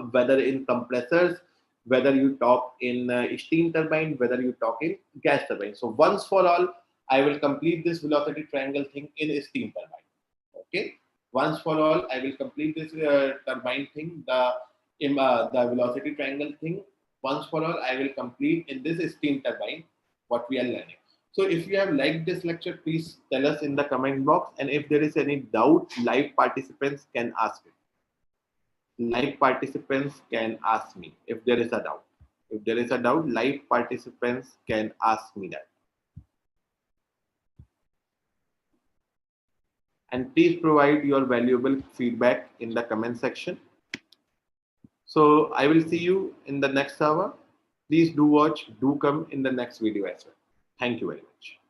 whether in compressors, whether you talk in steam turbine, whether you talk in gas turbine. So once for all, I will complete this velocity triangle thing in a steam turbine. Okay, once for all, I will complete this turbine thing, the velocity triangle thing. Once for all, I will complete in this steam turbine what we are learning. So if you have liked this lecture, please tell us in the comment box. And if there is any doubt, live participants can ask it. Live participants can ask me if there is a doubt. If there is a doubt, live participants can ask me that. And please provide your valuable feedback in the comment section. So I will see you in the next hour. Please do watch, do come in the next video as well. Thank you very much.